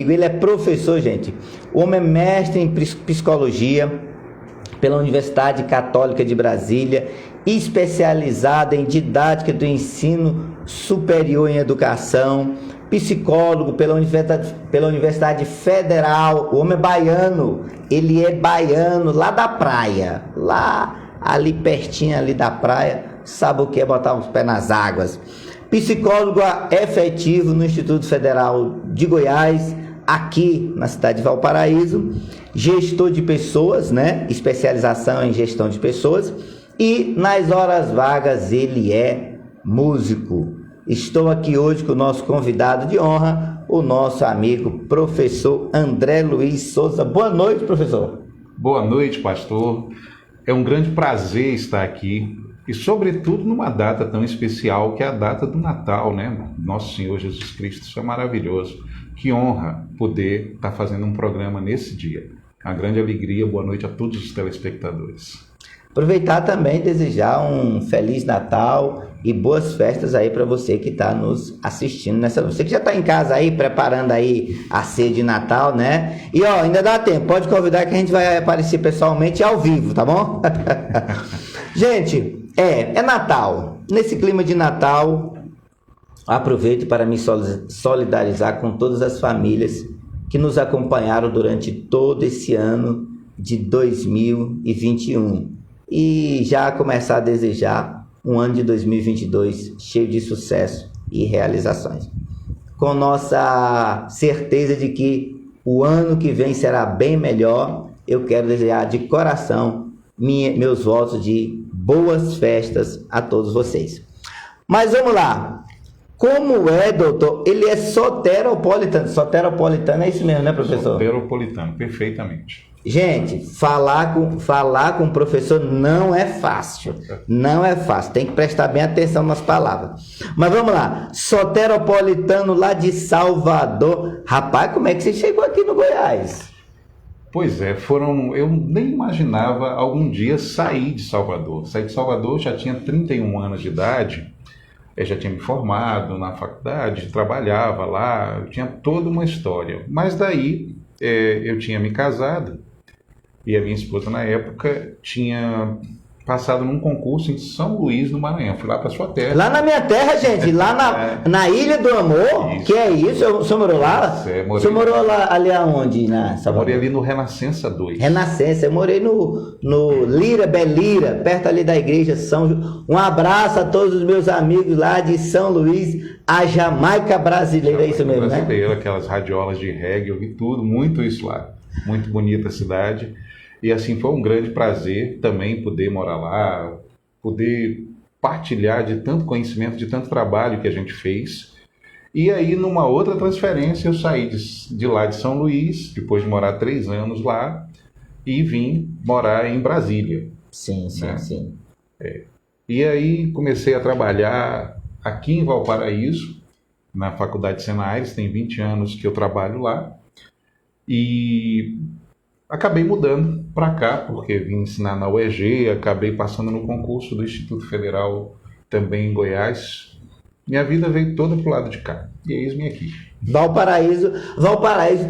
Ele é professor, gente. O homem é mestre em psicologia pela Universidade Católica de Brasília, especializado em didática do ensino superior em educação, psicólogo pela Universidade Federal. O homem é baiano, ele é baiano lá da praia, lá ali pertinho ali da praia, sabe o que é botar os pés nas águas. Psicólogo efetivo no Instituto Federal de Goiás, aqui na cidade de Valparaíso, gestor de pessoas, né? Especialização em gestão de pessoas, e nas horas vagas ele é músico. Estou aqui hoje com o nosso convidado de honra, o nosso amigo professor André Luiz Souza. Boa noite, professor. Boa noite, pastor. É um grande prazer estar aqui e, sobretudo, numa data tão especial que é a data do Natal, né? Nosso Senhor Jesus Cristo, isso é maravilhoso. Que honra poder estar fazendo um programa nesse dia. Uma grande alegria. Boa noite a todos os telespectadores. Aproveitar também e desejar um Feliz Natal e boas festas aí para você que está nos assistindo nessa noite. Você que já está em casa aí, preparando aí a ceia de Natal, né? E ó, ainda dá tempo, pode convidar que a gente vai aparecer pessoalmente ao vivo, tá bom? Gente, é Natal. Nesse clima de Natal, aproveito para me solidarizar com todas as famílias que nos acompanharam durante todo esse ano de 2021. E já começar a desejar um ano de 2022 cheio de sucesso e realizações. Com nossa certeza de que o ano que vem será bem melhor, eu quero desejar de coração meus votos de boas festas a todos vocês. Mas vamos lá. Como é, doutor? Ele é soteropolitano. Soteropolitano é isso mesmo, né, professor? Soteropolitano, perfeitamente. Gente, falar com o professor não é fácil. Não é fácil. Tem que prestar bem atenção nas palavras. Mas vamos lá. Soteropolitano lá de Salvador. Rapaz, como é que você chegou aqui no Goiás? Pois é, eu nem imaginava algum dia sair de Salvador. Saí de Salvador, já tinha 31 anos de idade. Eu já tinha me formado na faculdade, trabalhava lá, tinha toda uma história. Mas daí eu tinha me casado e a minha esposa na época tinha passado num concurso em São Luís, no Maranhão. Fui lá para sua terra. Lá na minha terra, gente, lá na Ilha do Amor, isso. Que é isso? O senhor morou lá? O senhor morou lá, ali aonde? Morei ali no Renascença 2. Renascença, eu morei no Lira Belira, perto ali da igreja São. Um abraço a todos os meus amigos lá de São Luís, a Jamaica brasileira, é isso mesmo, brasileira, né? Aquelas radiolas de reggae, eu vi tudo, muito isso lá. Muito bonita a cidade. E assim, foi um grande prazer também poder morar lá, poder partilhar de tanto conhecimento, de tanto trabalho que a gente fez. E aí, numa outra transferência, eu saí de lá de São Luís, depois de morar 3 anos lá, e vim morar em Brasília. Sim. E aí, comecei a trabalhar aqui em Valparaíso, na Faculdade Senaires, tem 20 anos que eu trabalho lá. E acabei mudando para cá, porque vim ensinar na UEG, acabei passando no concurso do Instituto Federal também em Goiás. Minha vida veio toda pro lado de cá. E eis-me aqui. Valparaíso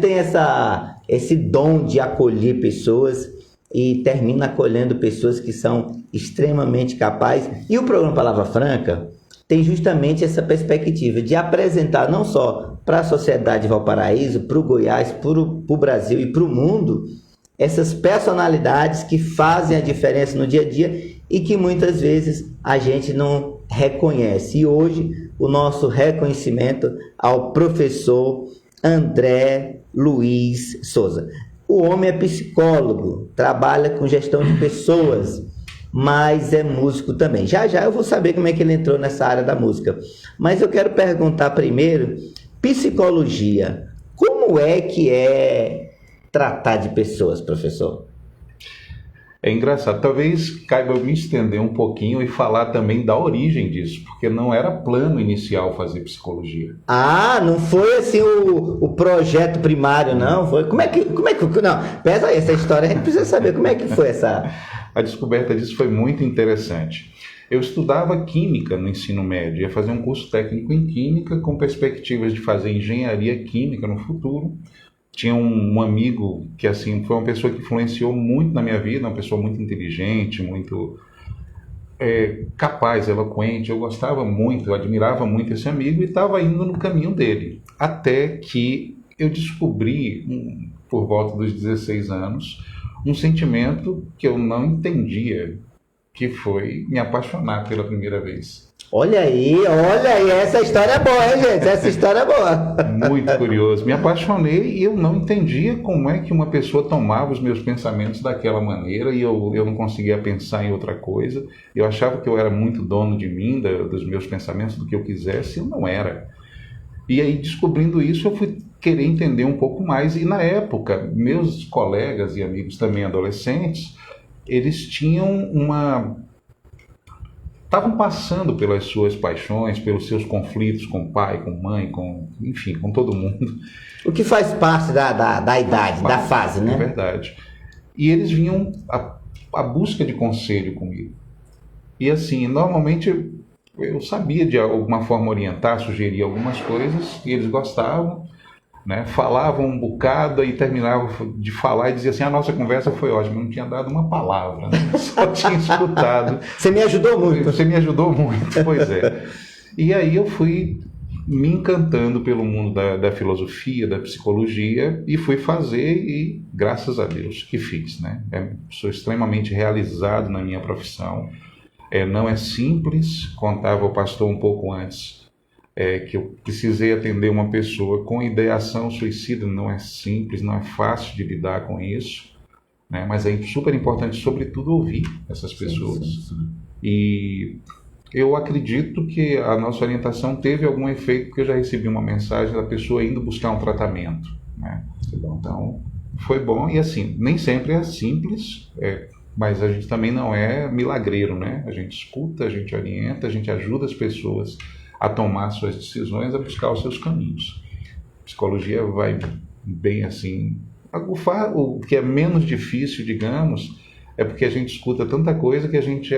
tem esse dom de acolher pessoas e termina acolhendo pessoas que são extremamente capazes. E o programa Palavra Franca tem justamente essa perspectiva de apresentar não só para a sociedade de Valparaíso, para o Goiás, para o Brasil e para o mundo, essas personalidades que fazem a diferença no dia a dia e que muitas vezes a gente não reconhece. E hoje o nosso reconhecimento ao professor André Luiz Souza. O homem é psicólogo, trabalha com gestão de pessoas, mas é músico também. Já eu vou saber como é que ele entrou nessa área da música. Mas eu quero perguntar primeiro, psicologia, como é que é tratar de pessoas, professor? É engraçado, talvez caiba eu me estender um pouquinho e falar também da origem disso, porque não era plano inicial fazer psicologia. Ah, não foi assim o projeto primário, não? Foi. Como é que não, pesa aí essa história, a gente precisa saber como é que foi essa... A descoberta disso foi muito interessante. Eu estudava Química no ensino médio, ia fazer um curso técnico em Química com perspectivas de fazer Engenharia Química no futuro. Tinha um amigo que, assim, foi uma pessoa que influenciou muito na minha vida, uma pessoa muito inteligente, muito capaz, eloquente. Eu gostava muito, eu admirava muito esse amigo e estava indo no caminho dele. Até que eu descobri, por volta dos 16 anos, um sentimento que eu não entendia, que foi me apaixonar pela primeira vez. Olha aí, essa história é boa, hein, gente? Essa história é boa. Muito curioso. Me apaixonei e eu não entendia como é que uma pessoa tomava os meus pensamentos daquela maneira e eu não conseguia pensar em outra coisa. Eu achava que eu era muito dono de mim, dos meus pensamentos, do que eu quisesse, e eu não era. E aí, descobrindo isso, eu fui querer entender um pouco mais. E na época, meus colegas e amigos também adolescentes, eles tinham estavam passando pelas suas paixões, pelos seus conflitos com o pai, com a mãe, enfim, com todo mundo. O que faz parte da idade, da fase, né? É verdade. E eles vinham à busca de conselho comigo. E assim, normalmente eu sabia de alguma forma orientar, sugerir algumas coisas, e eles gostavam, né? Falavam um bocado e terminavam de falar e diziam assim: a nossa conversa foi ótima, não tinha dado uma palavra, né? Só tinha escutado. Você me ajudou muito. Você me ajudou muito, pois é. E aí eu fui me encantando pelo mundo da filosofia, da psicologia, e fui fazer, e graças a Deus que fiz, né? Sou extremamente realizado na minha profissão. Não é simples, contava o pastor um pouco antes, que eu precisei atender uma pessoa com ideação suicida. Não é simples, não é fácil de lidar com isso, né? Mas é super importante, sobretudo, ouvir essas pessoas. Sim. E eu acredito que a nossa orientação teve algum efeito, porque eu já recebi uma mensagem da pessoa indo buscar um tratamento, né? Então, foi bom. E assim, nem sempre é simples, mas a gente também não é milagreiro, né? A gente escuta, a gente orienta, a gente ajuda as pessoas a tomar suas decisões, a buscar os seus caminhos. A psicologia vai bem assim. O que é menos difícil, digamos, é porque a gente escuta tanta coisa que a gente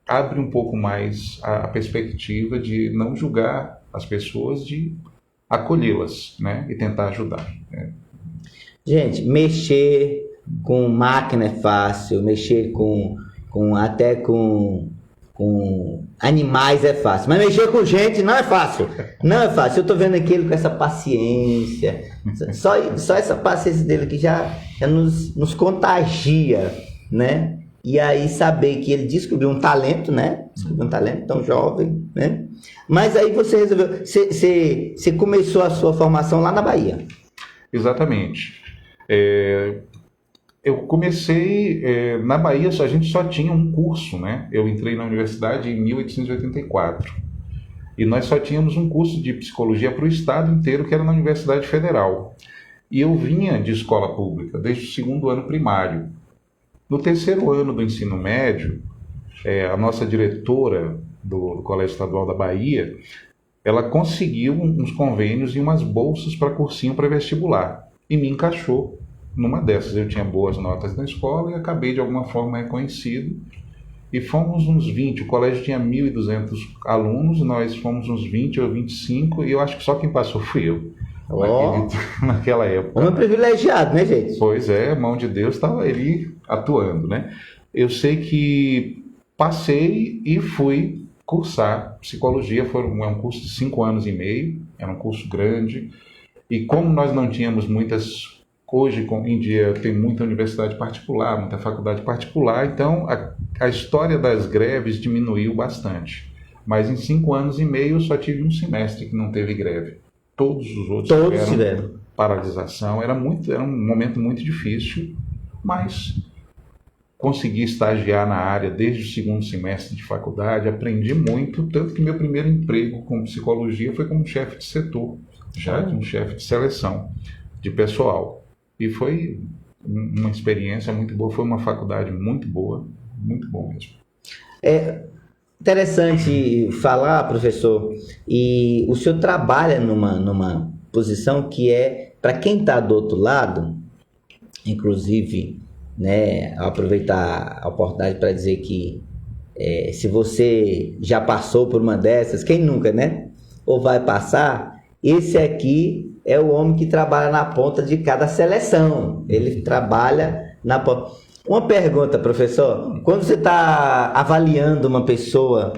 abre um pouco mais a perspectiva de não julgar as pessoas, de acolhê-las, né? E tentar ajudar, né? Gente, mexer com máquina é fácil, mexer até com animais é fácil, mas mexer com gente não é fácil. Não é fácil. Eu tô vendo aqui ele com essa paciência, só essa paciência dele que já nos contagia, né? E aí saber que ele descobriu um talento, né? Descobriu um talento tão jovem, né? Mas aí você resolveu, você começou a sua formação lá na Bahia. Exatamente. Eu comecei na Bahia, a gente só tinha um curso, né? Eu entrei na universidade em 1884 e nós só tínhamos um curso de psicologia para o estado inteiro, que era na Universidade Federal. E eu vinha de escola pública desde o segundo ano primário. No terceiro ano do ensino médio, a nossa diretora do Colégio Estadual da Bahia, ela conseguiu uns convênios e umas bolsas para cursinho pré-vestibular e me encaixou numa dessas. Eu tinha boas notas na escola e acabei de alguma forma reconhecido. E fomos uns 20, o colégio tinha 1.200 alunos, nós fomos uns 20 ou 25, e eu acho que só quem passou fui eu. Naquela época. Homem privilegiado, né, gente? Pois é, a mão de Deus estava ali atuando, né? Eu sei que passei e fui cursar psicologia. É um curso de 5 anos e meio, era um curso grande, e como nós não tínhamos muitas... Hoje, em dia, tem muita universidade particular, muita faculdade particular, então a história das greves diminuiu bastante. Mas em 5 anos e meio eu só tive um semestre que não teve greve. Todos os outros tiveram paralisação. Era um momento muito difícil, mas consegui estagiar na área desde o segundo semestre de faculdade, aprendi muito, tanto que meu primeiro emprego com psicologia foi como chefe de setor, já de um chefe de seleção de pessoal. E foi uma experiência muito boa, foi uma faculdade muito boa, muito bom mesmo. É interessante falar, professor, e o senhor trabalha numa posição que para quem está do outro lado, inclusive, né, aproveitar a oportunidade para dizer que Se você já passou por uma dessas, quem nunca, né? Ou vai passar, esse aqui é o homem que trabalha na ponta de cada seleção. Ele trabalha na ponta. Uma pergunta, professor. Quando você está avaliando uma pessoa,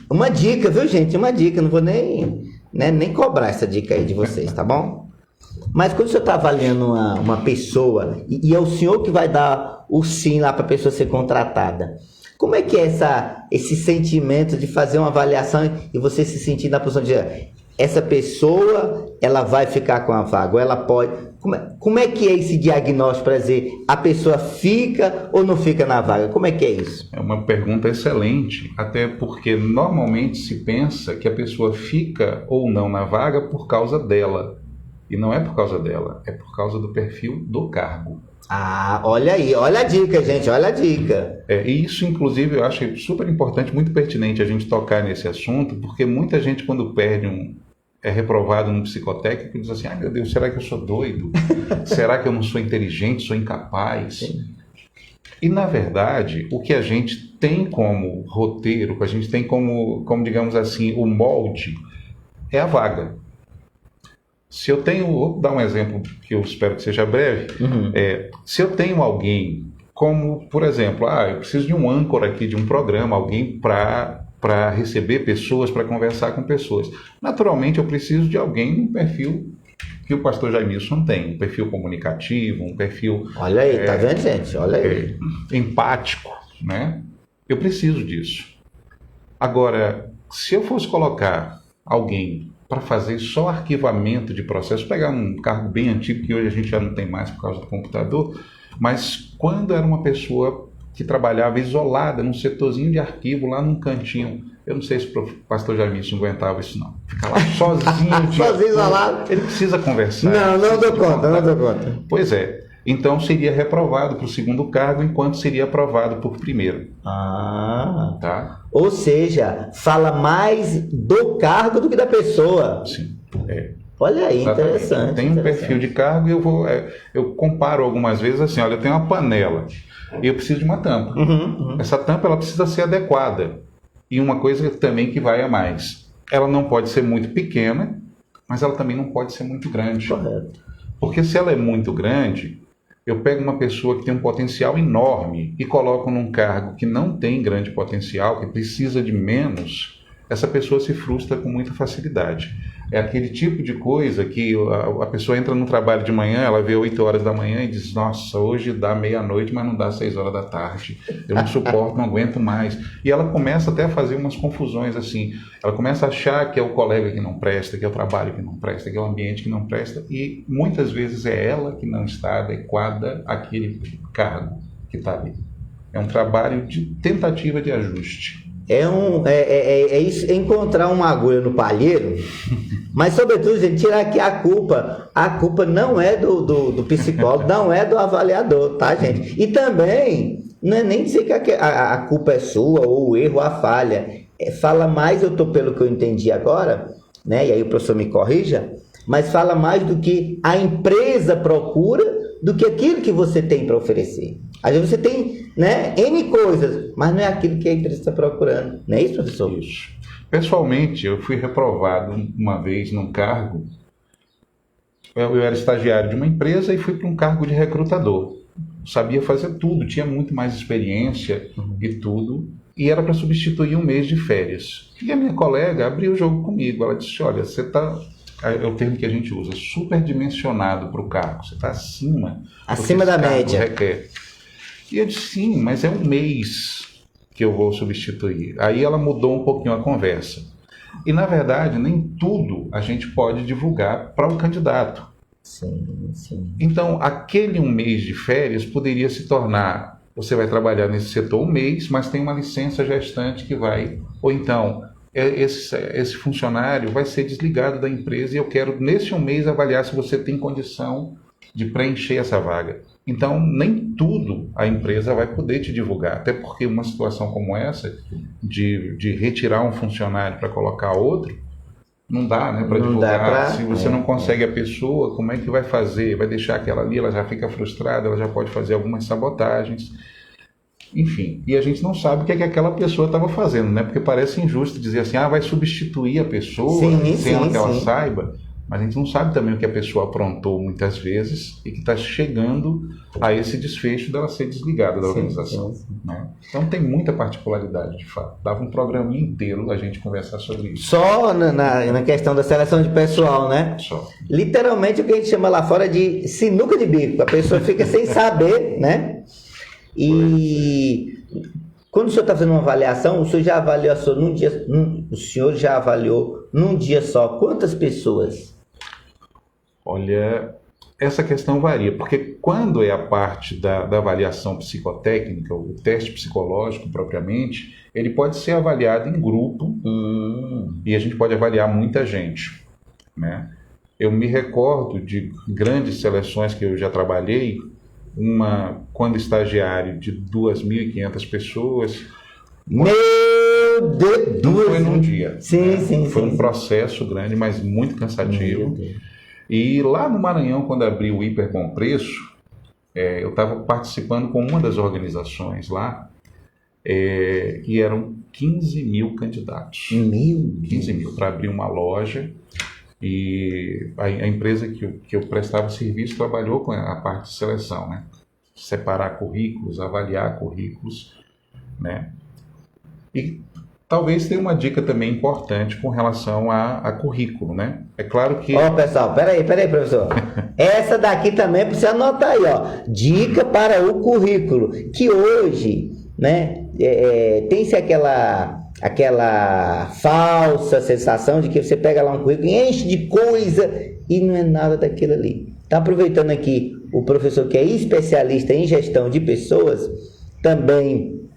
uma dica, viu, gente? Uma dica, não vou nem cobrar essa dica aí de vocês, tá bom? Mas quando você está avaliando uma pessoa, e é o senhor que vai dar o sim lá para a pessoa ser contratada, como é que é esse sentimento de fazer uma avaliação e você se sentir na posição de essa pessoa, ela vai ficar com a vaga, ou ela pode... Como é que é esse diagnóstico para dizer a pessoa fica ou não fica na vaga? Como é que é isso? É uma pergunta excelente, até porque normalmente se pensa que a pessoa fica ou não na vaga por causa dela. E não é por causa dela, é por causa do perfil do cargo. Ah, olha aí, olha a dica, gente, olha a dica. E isso, inclusive, eu acho super importante, muito pertinente a gente tocar nesse assunto, porque muita gente, quando é reprovado no psicotécnico, diz assim, ai meu Deus, será que eu sou doido? Será que eu não sou inteligente, sou incapaz? Sim. E, na verdade, o que a gente tem como roteiro, o que a gente tem como digamos assim, o molde, é a vaga. Se eu tenho, vou dar um exemplo que eu espero que seja breve, se eu tenho alguém, como, por exemplo, eu preciso de um âncora aqui de um programa, alguém para receber pessoas, para conversar com pessoas. Naturalmente, eu preciso de alguém no perfil que o pastor Jaimilson tem, um perfil comunicativo, um perfil... Olha aí, tá vendo, gente? Olha aí. Empático, né? Eu preciso disso. Agora, se eu fosse colocar alguém para fazer só arquivamento de processo, pegar um cargo bem antigo, que hoje a gente já não tem mais por causa do computador, mas quando era uma pessoa que trabalhava isolada num setorzinho de arquivo, lá num cantinho, eu não sei se o pastor Jaimilson aguentava isso não, ficar lá sozinho. Sozinho, isolado. Não precisa conversar. Não dou conta. Pois é. Então seria reprovado para o segundo cargo, enquanto seria aprovado por primeiro. Tá? Ou seja, fala mais do cargo do que da pessoa. Sim. Olha aí, exatamente. Interessante. Tem um perfil de cargo e eu comparo algumas vezes assim, olha, eu tenho uma panela e eu preciso de uma tampa. Essa tampa ela precisa ser adequada. E uma coisa também que vai a mais. Ela não pode ser muito pequena, mas ela também não pode ser muito grande. Correto. Porque se ela é muito grande, eu pego uma pessoa que tem um potencial enorme e coloco num cargo que não tem grande potencial, que precisa de menos, essa pessoa se frustra com muita facilidade. É aquele tipo de coisa que a pessoa entra no trabalho de manhã, ela vê 8 horas da manhã e diz, nossa, hoje dá meia-noite, mas não dá 6 horas da tarde. Eu não suporto, não aguento mais. E ela começa até a fazer umas confusões assim. Ela começa a achar que é o colega que não presta, que é o trabalho que não presta, que é o ambiente que não presta. E muitas vezes é ela que não está adequada àquele cargo que está ali. É um trabalho de tentativa de ajuste. É encontrar uma agulha no palheiro, mas sobretudo, gente, tirar aqui a culpa. A culpa não é do psicólogo, não é do avaliador, tá, gente? E também, não é nem dizer que a culpa é sua, ou o erro, a falha. Fala mais, pelo que eu entendi agora, né? E aí o professor me corrija, mas fala mais do que a empresa procura do que aquilo que você tem para oferecer. Às vezes você tem, né, N coisas, mas não é aquilo que a empresa está procurando. Não é isso, professor? Isso. Pessoalmente, eu fui reprovado uma vez num cargo. Eu era estagiário de uma empresa e fui para um cargo de recrutador. Sabia fazer tudo, tinha muito mais experiência e tudo. E era para substituir um mês de férias. E a minha colega abriu o jogo comigo. Ela disse, olha, você está... É o termo que a gente usa, superdimensionado para o cargo. Você está acima da média. Requer. E eu disse, sim, mas é um mês que eu vou substituir. Aí ela mudou um pouquinho a conversa. E, na verdade, nem tudo a gente pode divulgar para o candidato. Sim. Então, aquele um mês de férias poderia se tornar, você vai trabalhar nesse setor um mês, mas tem uma licença gestante que vai... Ou então... Esse funcionário vai ser desligado da empresa e eu quero, nesse um mês, avaliar se você tem condição de preencher essa vaga. Então, nem tudo a empresa vai poder te divulgar, até porque uma situação como essa, de retirar um funcionário para colocar outro, não dá, né, para divulgar. Se você não consegue a pessoa, como é que vai fazer? Vai deixar aquela ali, ela já fica frustrada, ela já pode fazer algumas sabotagens. enfim. E a gente não sabe o que é que aquela pessoa estava fazendo, né? Porque parece injusto dizer assim, vai substituir a pessoa sem que ela saiba. Mas a gente não sabe também o que a pessoa aprontou muitas vezes e que está chegando a esse desfecho dela ser desligada da organização. Né? Então tem muita particularidade, de fato. Dava um programinha inteiro a gente conversar sobre isso. Só na questão da seleção de pessoal, né? Só. Literalmente o que a gente chama lá fora de sinuca de bico. A pessoa fica sem saber, né? E quando o senhor está fazendo uma avaliação, o senhor já avaliou num dia, o senhor já avaliou num dia só quantas pessoas? Olha, essa questão varia, porque quando é a parte da avaliação psicotécnica, o teste psicológico propriamente, ele pode ser avaliado em grupo e a gente pode avaliar muita gente, né? Eu me recordo de grandes seleções que eu já trabalhei, uma quando estagiário de 2.500 pessoas. Meu Deus! Não foi num dia. Sim. Foi um processo grande, mas muito cansativo. E lá no Maranhão, quando abriu o Hiper Bom Preço, eu estava participando com uma das organizações lá, e eram 15 mil candidatos. 15 mil para abrir uma loja. E a empresa que eu prestava serviço trabalhou com a parte de seleção, né? Separar currículos, avaliar currículos, né? E talvez tenha uma dica também importante com relação a currículo, né? É claro que... Pessoal, peraí, professor. Essa daqui também é para você anotar aí, dica para o currículo, que hoje, né, tem-se aquela falsa sensação de que você pega lá um currículo e enche de coisa e não é nada daquilo ali. Tá aproveitando aqui o professor que é especialista em gestão de pessoas, também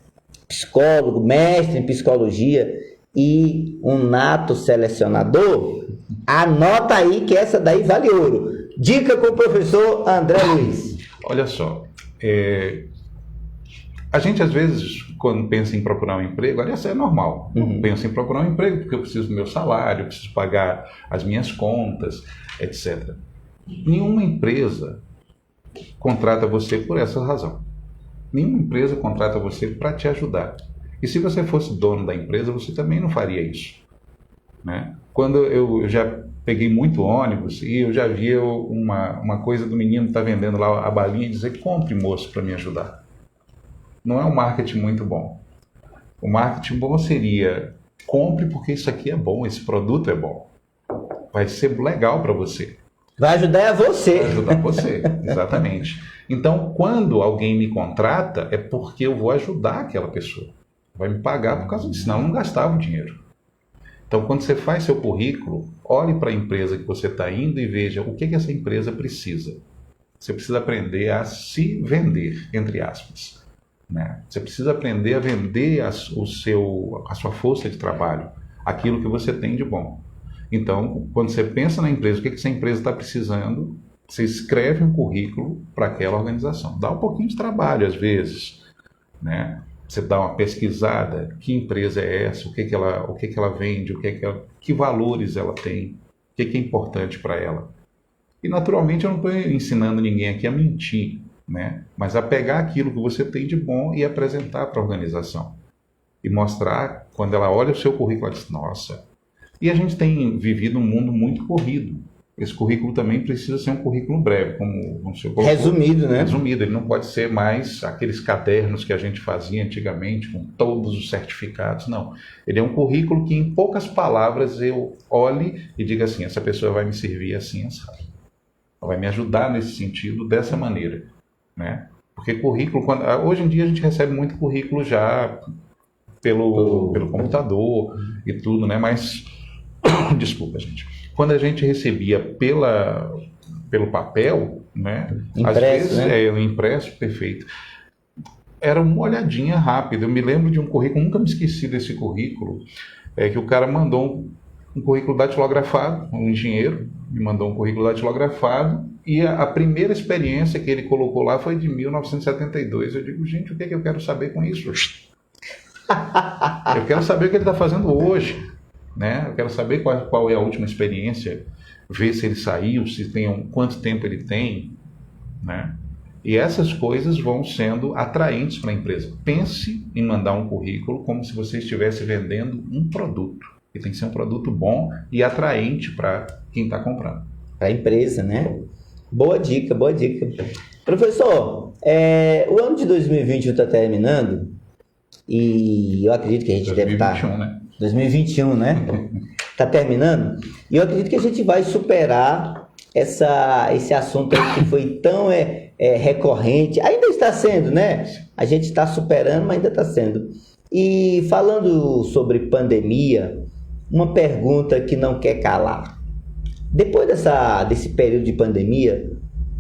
psicólogo, mestre em psicologia e um nato selecionador, anota aí que essa daí vale ouro. Dica com o professor André Luiz. Olha só, a gente às vezes, quando pensa em procurar um emprego, aliás, é normal. Eu penso em procurar um emprego porque eu preciso do meu salário, eu preciso pagar as minhas contas, etc. Nenhuma empresa contrata você por essa razão. Nenhuma empresa contrata você para te ajudar. E se você fosse dono da empresa, você também não faria isso, né? Quando eu já peguei muito ônibus e eu já via uma coisa do menino que está vendendo lá a balinha e dizer: compre, moço, para me ajudar. Não é um marketing muito bom. O marketing bom seria: compre porque isso aqui é bom, esse produto é bom. Vai ser legal para você. Vai ajudar você. Vai ajudar você, exatamente. Então, quando alguém me contrata, é porque eu vou ajudar aquela pessoa. Vai me pagar por causa disso, senão eu não gastava o dinheiro. Então, quando você faz seu currículo, olhe para a empresa que você está indo e veja o que essa empresa precisa. Você precisa aprender a se vender, entre aspas, né? Você precisa aprender a vender a sua força de trabalho, aquilo que você tem de bom. Então, quando você pensa na empresa, o que essa empresa está precisando, você escreve um currículo para aquela organização. Dá um pouquinho de trabalho, às vezes, né? Você dá uma pesquisada, que empresa é essa, o que ela vende, que valores ela tem, o que é importante para ela. E, naturalmente, eu não estou ensinando ninguém aqui a mentir, né? Mas a pegar aquilo que você tem de bom e apresentar para a organização. E mostrar, quando ela olha o seu currículo, ela diz: nossa. E a gente tem vivido um mundo muito corrido. Esse currículo também precisa ser um currículo breve, como o senhor colocou. Resumido, né? Resumido, ele não pode ser mais aqueles cadernos que a gente fazia antigamente, com todos os certificados, não. Ele é um currículo que, em poucas palavras, eu olhe e diga assim: essa pessoa vai me servir assim, sabe? Ela vai me ajudar nesse sentido, dessa maneira, né? Porque currículo, hoje em dia a gente recebe muito currículo já pelo computador e tudo, né? Mas, desculpa, gente. Quando a gente recebia pelo papel, né? Impresso, às vezes, né? O impresso, perfeito. Era uma olhadinha rápida. Eu me lembro de um currículo, nunca me esqueci desse currículo, que o cara mandou um currículo datilografado, um engenheiro me mandou um currículo datilografado, e a primeira experiência que ele colocou lá foi de 1972. Eu digo: gente, o que é que eu quero saber com isso? Eu quero saber o que ele está fazendo hoje, né? Eu quero saber qual é a última experiência, ver se ele saiu, quanto tempo ele tem, né? E essas coisas vão sendo atraentes para a empresa. Pense em mandar um currículo como se você estivesse vendendo um produto. E tem que ser um produto bom e atraente para quem está comprando. Para a empresa, né? Boa dica, boa dica. Professor, o ano de 2020 está terminando e eu acredito que a gente deve estar... 2021, né? 2021, né? Está terminando. E eu acredito que a gente vai superar esse assunto aí que foi tão recorrente. Ainda está sendo, né? A gente está superando, mas ainda está sendo. E falando sobre pandemia, uma pergunta que não quer calar. Depois desse período de pandemia,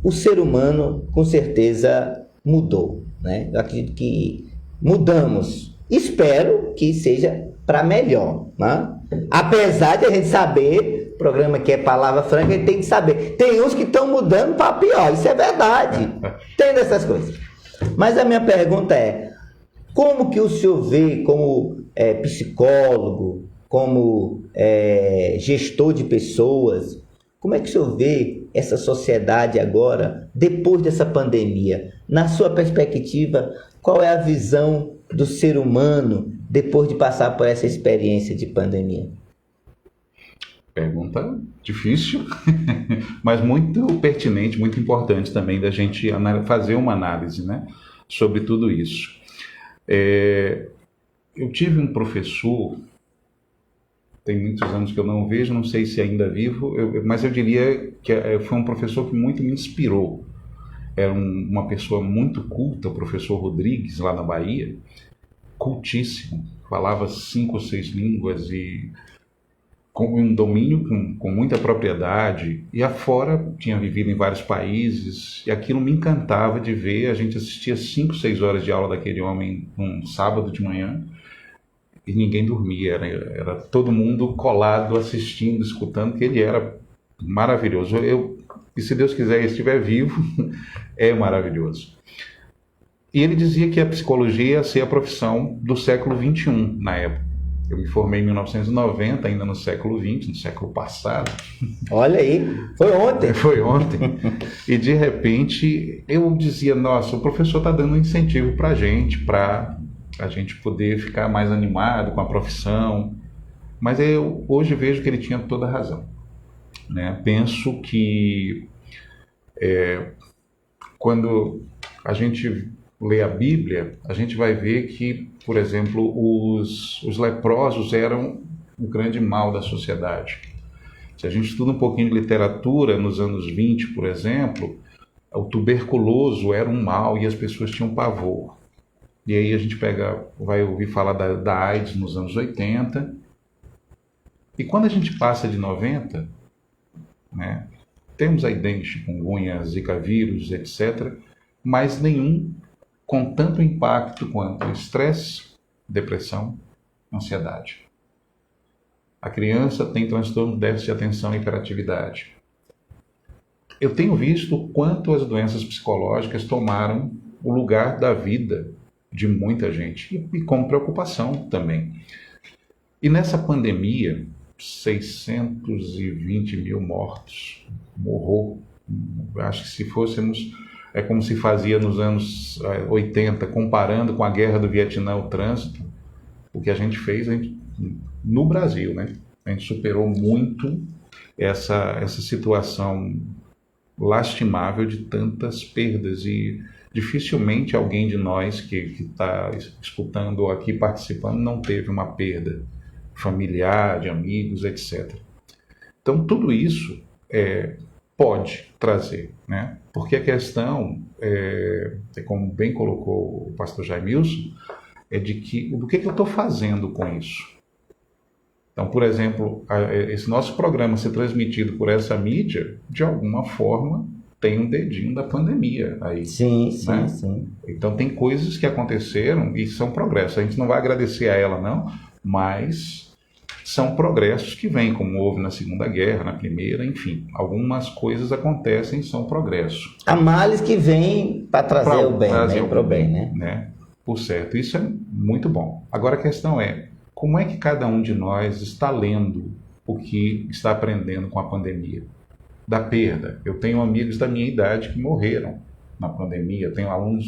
o ser humano com certeza mudou, né? Eu acredito que mudamos. Espero que seja para melhor, né? Apesar de a gente saber, o programa que é palavra franca, a gente tem que saber. Tem uns que estão mudando para pior, isso é verdade. Tem dessas coisas. Mas a minha pergunta é, como que o senhor vê como psicólogo, como gestor de pessoas, como é que o senhor vê essa sociedade agora, depois dessa pandemia? Na sua perspectiva, qual é a visão do ser humano depois de passar por essa experiência de pandemia? Pergunta difícil, mas muito pertinente, muito importante também da gente fazer uma análise, né, sobre tudo isso. Eu tive um professor, tem muitos anos que eu não vejo, não sei se ainda é vivo, mas eu diria que foi um professor que muito me inspirou. Era uma pessoa muito culta, o professor Rodrigues, lá na Bahia, cultíssimo, falava 5 ou 6 línguas e com um domínio com muita propriedade, e afora tinha vivido em vários países, e aquilo me encantava de ver. A gente assistia 5, 6 horas de aula daquele homem um sábado de manhã, e ninguém dormia, era todo mundo colado, assistindo, escutando, que ele era maravilhoso. E se Deus quiser, ele estiver vivo, é maravilhoso. E ele dizia que a psicologia ia ser a profissão do século XXI, na época. Eu me formei em 1990, ainda no século XX, no século passado. Olha aí, foi ontem. Foi ontem. E de repente eu dizia, nossa, o professor está dando um incentivo para a gente poder ficar mais animado com a profissão. Mas eu hoje vejo que ele tinha toda a razão, né? Penso que quando a gente lê a Bíblia, a gente vai ver que, por exemplo, os leprosos eram o grande mal da sociedade. Se a gente estuda um pouquinho de literatura, nos anos 20, por exemplo, o tuberculoso era um mal e as pessoas tinham pavor. E aí a gente vai ouvir falar da AIDS nos anos 80. E quando a gente passa de 90, né, temos aí dengue, chikungunya, zika vírus, etc., mas nenhum com tanto impacto quanto estresse, depressão, ansiedade. A criança tem transtorno de déficit de atenção e hiperatividade. Eu tenho visto o quanto as doenças psicológicas tomaram o lugar da vida de muita gente, e com preocupação também. E nessa pandemia, 620 mil mortos, morrou. Acho que se fôssemos, é como se fazia nos anos 80, comparando com a guerra do Vietnã, o trânsito, o que a gente fez no Brasil, né? A gente superou muito essa situação lastimável de tantas perdas, e dificilmente alguém de nós que está escutando ou aqui participando não teve uma perda familiar, de amigos, etc. Então, tudo isso pode trazer, né? Porque a questão, como bem colocou o pastor Jaimilson, é do que eu estou fazendo com isso. Então, por exemplo, esse nosso programa ser transmitido por essa mídia, de alguma forma, tem um dedinho da pandemia aí. Sim, né? sim. Então, tem coisas que aconteceram e são progressos. A gente não vai agradecer a ela, não, mas são progressos que vêm, como houve na Segunda Guerra, na Primeira, enfim. Algumas coisas acontecem e são progressos. Há males que vêm para trazer o bem, né? Para o bem, né? Por certo, isso é muito bom. Agora a questão é, como é que cada um de nós está lendo o que está aprendendo com a pandemia? Da perda. Eu tenho amigos da minha idade que morreram na pandemia. Tenho alunos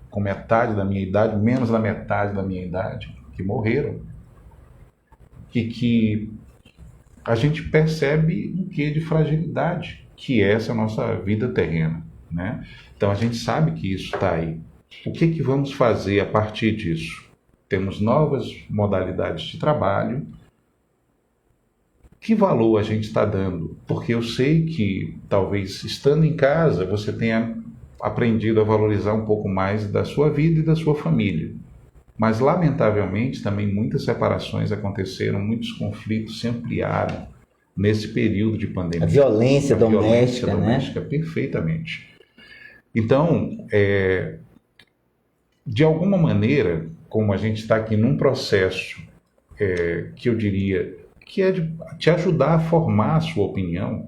com metade da minha idade, menos da metade da minha idade, que morreram. Que a gente percebe um quê de fragilidade, que é essa nossa vida terrena, né? Então a gente sabe que isso está aí. O que vamos fazer a partir disso? Temos novas modalidades de trabalho. Que valor a gente está dando? Porque eu sei que talvez estando em casa você tenha aprendido a valorizar um pouco mais da sua vida e da sua família. Mas, lamentavelmente, também muitas separações aconteceram, muitos conflitos se ampliaram nesse período de pandemia. A violência doméstica, doméstica, né? Perfeitamente. Então, de alguma maneira, como a gente está aqui num processo que eu diria que é de te ajudar a formar a sua opinião,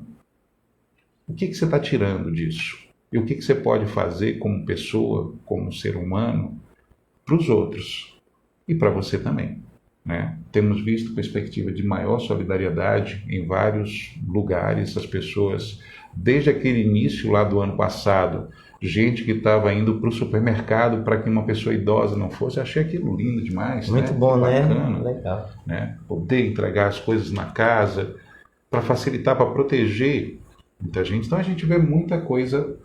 o que você está tirando disso? E o que você pode fazer como pessoa, como ser humano, para os outros e para você também, né? Temos visto perspectiva de maior solidariedade em vários lugares, as pessoas, desde aquele início lá do ano passado, gente que estava indo para o supermercado para que uma pessoa idosa não fosse, achei aquilo lindo demais. Muito, né? Bom, bacana, né? Legal. Né? Poder entregar as coisas na casa, para facilitar, para proteger muita gente. Então a gente vê muita coisa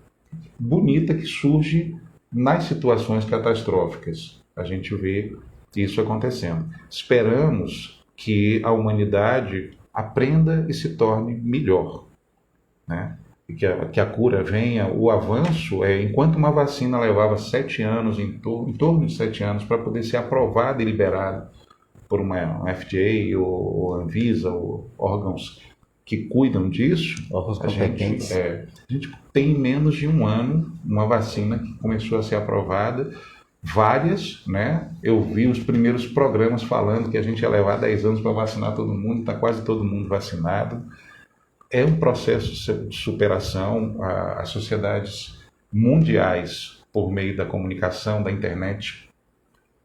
bonita que surge nas situações catastróficas. A gente vê isso acontecendo. Esperamos que a humanidade aprenda e se torne melhor, né? E que a cura venha. O avanço enquanto uma vacina levava 7 anos, em torno de 7 anos, para poder ser aprovada e liberada por uma FDA ou Anvisa, ou órgãos que cuidam disso, a gente tem em menos de 1 ano uma vacina que começou a ser aprovada, várias, né? Eu vi os primeiros programas falando que a gente ia levar 10 anos para vacinar todo mundo, está quase todo mundo vacinado. É um processo de superação. As sociedades mundiais, por meio da comunicação, da internet,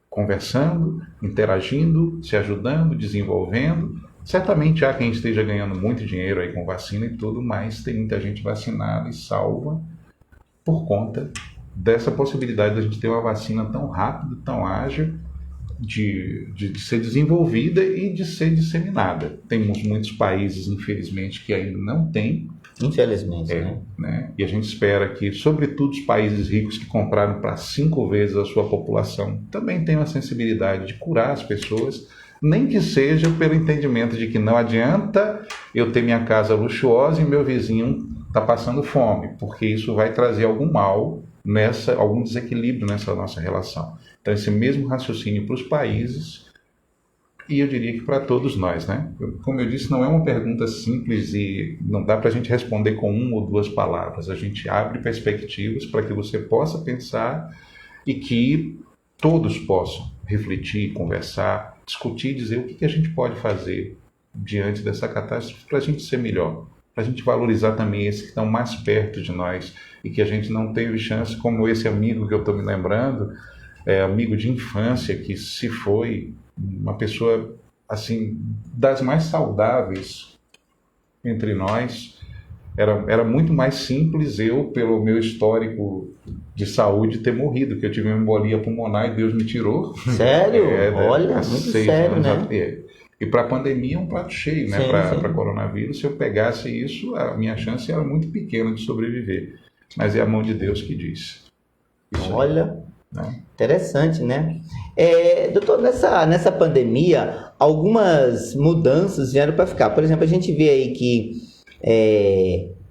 conversando, interagindo, se ajudando, desenvolvendo. Certamente há quem esteja ganhando muito dinheiro aí com vacina e tudo, mas tem muita gente vacinada e salva por conta dessa possibilidade de a gente ter uma vacina tão rápida, tão ágil, de ser desenvolvida e de ser disseminada. Temos muitos países, infelizmente, que ainda não têm. Infelizmente, né? E a gente espera que, sobretudo, os países ricos que compraram para 5 vezes a sua população também tenham a sensibilidade de curar as pessoas, nem que seja pelo entendimento de que não adianta eu ter minha casa luxuosa e meu vizinho está passando fome, porque isso vai trazer algum mal, algum desequilíbrio nessa nossa relação. Então, esse mesmo raciocínio para os países, e eu diria que para todos nós, né? Como eu disse, não é uma pergunta simples e não dá para a gente responder com 1 ou 2 palavras. A gente abre perspectivas para que você possa pensar e que todos possam refletir, conversar, discutir, dizer o que a gente pode fazer diante dessa catástrofe para a gente ser melhor, para a gente valorizar também esses que estão mais perto de nós e que a gente não teve chance, como esse amigo que eu estou me lembrando, amigo de infância que se foi, uma pessoa assim das mais saudáveis entre nós. Era muito mais simples eu, pelo meu histórico de saúde, ter morrido, que eu tive uma embolia pulmonar e Deus me tirou. Sério? Olha, muito sério, né? E para a pandemia é um prato cheio, né? Para coronavírus, se eu pegasse isso, a minha chance era muito pequena de sobreviver. Mas é a mão de Deus que diz. Olha, né? Interessante, né? Doutor, nessa pandemia, algumas mudanças vieram para ficar. Por exemplo, a gente vê aí que